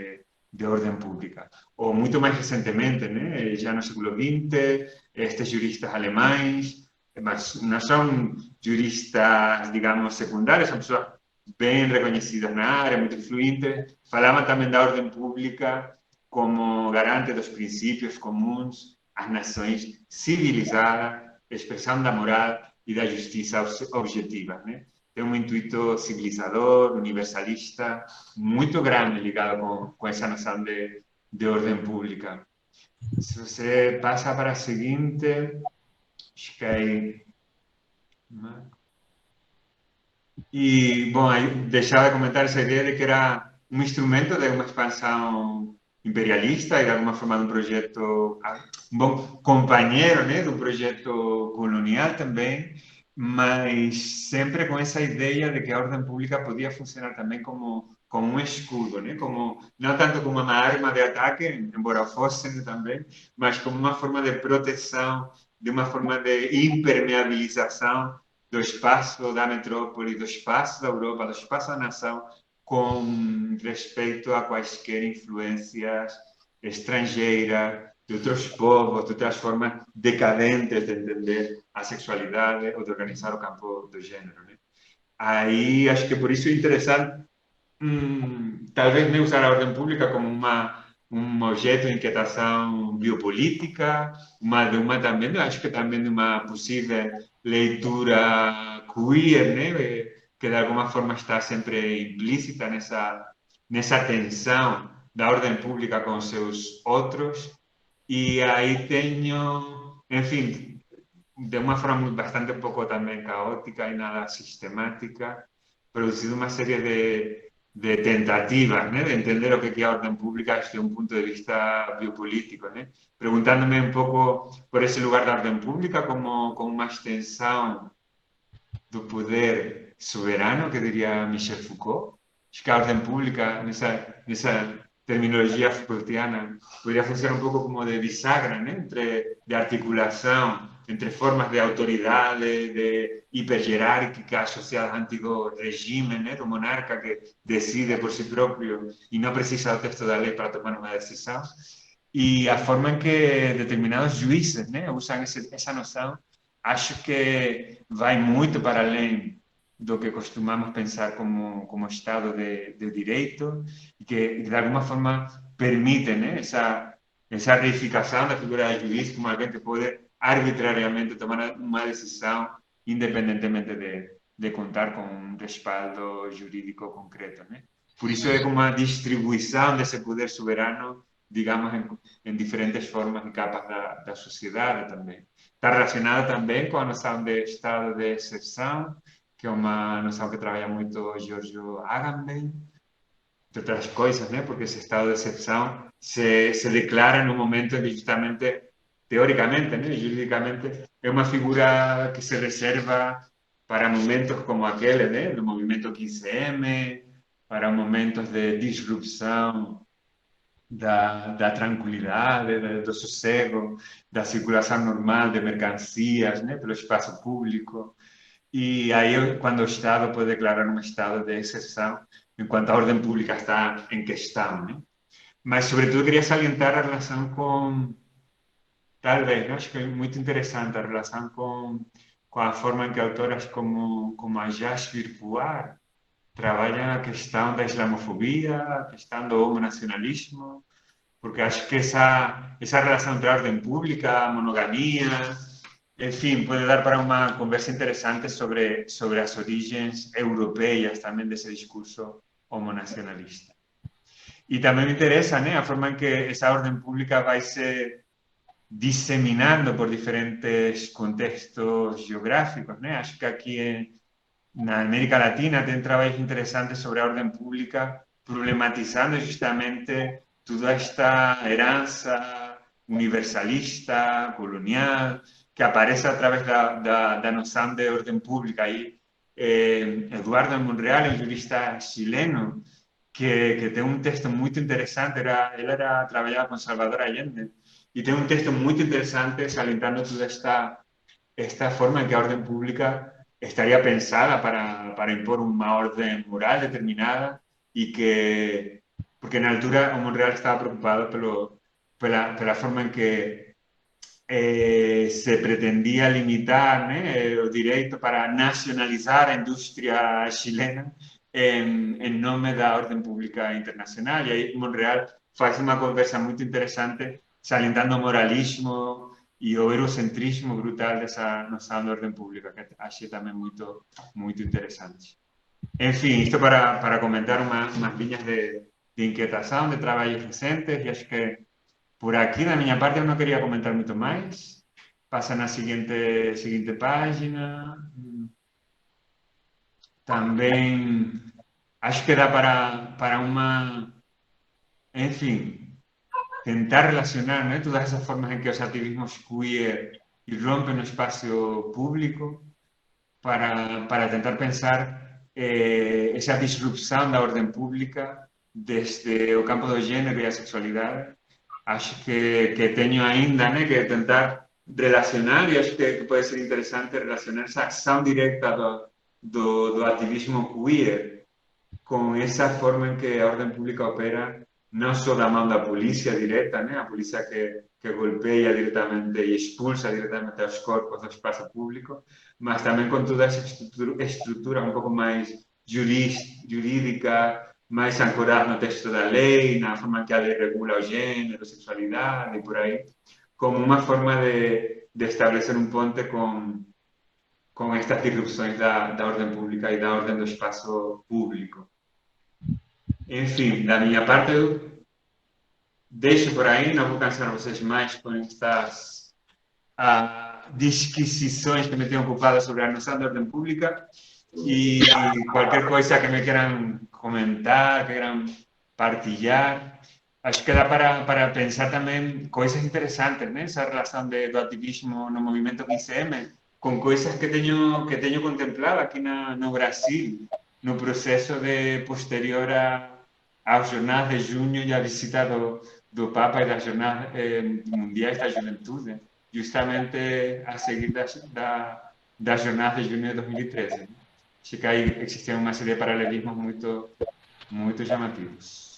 de ordem pública. Ou muito mais recentemente, né? Já no século XX, estes juristas alemães, mas não são juristas, digamos, secundários, são pessoas bem reconhecidas na área, muito influentes, falavam também da ordem pública como garante dos princípios comuns às nações civilizadas, expressão da moral e da justiça objetiva. Né? Tem um intuito civilizador, universalista, muito grande ligado com essa noção de ordem pública. Se você passa para a seguinte, acho que aí... E, bom, aí deixava de comentar essa ideia de que era um instrumento de uma expansão imperialista e, de alguma forma, de um projeto, um bom companheiro, né, de um projeto colonial também, mas sempre com essa ideia de que a ordem pública podia funcionar também como um escudo, né? Como, não tanto como uma arma de ataque, embora fosse também, mas como uma forma de proteção, de uma forma de impermeabilização do espaço da metrópole, do espaço da Europa, do espaço da nação, com respeito a quaisquer influências estrangeiras, de outros povos, de outras formas decadentes de entender a sexualidade ou de organizar o campo do gênero. Né? Aí acho que por isso é interessante, talvez nem usar a ordem pública como um objeto de inquietação biopolítica, também, acho que também de uma possível leitura queer, né? Que de alguma forma está sempre implícita nessa tensão da ordem pública com os seus outros. E aí tenho, enfim, de uma forma bastante um pouco também caótica e nada sistemática, produzido uma série de tentativas, né, de entender o que é a ordem pública desde um ponto de vista biopolítico, né? Perguntándome um pouco por esse lugar da ordem pública como uma extensão do poder soberano, que diria Michel Foucault. Acho que a ordem pública, nessa terminologia Foucaultiana, poderia funcionar um pouco como de bisagra, né, de articulação entre formas de autoridade, de hiperjerárquica associadas ao antigo regime, né, do monarca que decide por si próprio e não precisa do texto da lei para tomar uma decisão. E a forma em que determinados juízes, né, usam essa noção, acho que vai muito para além do que costumamos pensar como Estado de Direito e que, de alguma forma, permite, né, essa reificação da figura do juiz como alguém que pode arbitrariamente tomar uma decisão independentemente de contar com um respaldo jurídico concreto, né? Por isso é como uma distribuição desse poder soberano, digamos, em diferentes formas e capas da sociedade também. Está relacionada também com a noção de estado de exceção, que é uma noção que trabalha muito Giorgio Agamben, entre outras coisas, né? Porque esse estado de exceção se declara no momento em que justamente, teóricamente, né? Juridicamente, é uma figura que se reserva para momentos como aquele, né? Do movimento 15M, para momentos de disrupção da tranquilidade, do sossego, da circulação normal de mercancias, né? Pelo espaço público. E aí, quando o Estado pode declarar um estado de exceção, enquanto a ordem pública está em questão, né? Mas, sobretudo, queria salientar a relação com, talvez, acho que é muito interessante, a relação com a forma em que autoras como a Jasbir Puar trabalham a questão da islamofobia, a questão do homonacionalismo, porque acho que essa relação entre a ordem pública, a monogamia, enfim, pode dar para uma conversa interessante sobre as origens europeias também desse discurso homonacionalista. E também me interessa, né, a forma em que essa ordem pública vai se disseminando por diferentes contextos geográficos, né? Acho que aqui na América Latina tem trabalhos interessantes sobre a ordem pública, problematizando justamente toda esta herança universalista, colonial, que aparece através da noção de ordem pública. Aí, Eduardo Monreal, um jurista chileno, que tem um texto muito interessante, ele trabalhava com Salvador Allende, e tem um texto muito interessante salientando toda esta forma em que a ordem pública estaría pensada para impor uma ordem moral determinada e que, porque na altura o Monreal estava preocupado pela forma em que se pretendia limitar, né, o direito para nacionalizar a indústria chilena em nome da ordem pública internacional. E aí Monreal faz uma conversa muito interessante salientando o moralismo e o eurocentrismo brutal dessa noção de ordem pública, que achei também muito, muito interessante. Enfim, isto para comentar umas linhas de inquietação, de trabalhos recentes, e acho que por aqui, da minha parte, eu não queria comentar muito mais. Passa na seguinte página. Também acho que dá para uma... Enfim, tentar relacionar, né, todas essas formas em que os ativismos queer irrompem no espaço público para tentar pensar essa disrupção da ordem pública desde o campo do gênero e a sexualidade. Acho que tenho ainda, né, que tentar relacionar, e acho que pode ser interessante relacionar essa ação direta do ativismo queer com essa forma em que a ordem pública opera, não só da mão da polícia direta, né, a polícia que golpeia diretamente e expulsa diretamente os corpos do espaço público, mas também com toda essa estrutura um pouco mais jurídica, mais ancorada no texto da lei, na forma que a lei regula o gênero, a sexualidade e por aí, como uma forma de estabelecer um ponte com estas disrupções da ordem pública e da ordem do espaço público. Enfim, da minha parte, eu deixo por aí, não vou cansar vocês mais com estas disquisições que me tenho ocupado sobre a noção de ordem pública. E qualquer coisa que me queiram comentar, que queiram partilhar, acho que dá para pensar também coisas interessantes, né? Essa relação do ativismo no movimento 15M, com coisas que tenho contemplado aqui no Brasil, no processo posterior às jornadas de junho e à visita do Papa e das jornadas mundiais da juventude. justamente a seguir das jornadas de junho de 2013. Acho que aí existiam uma série de paralelismos muito chamativos.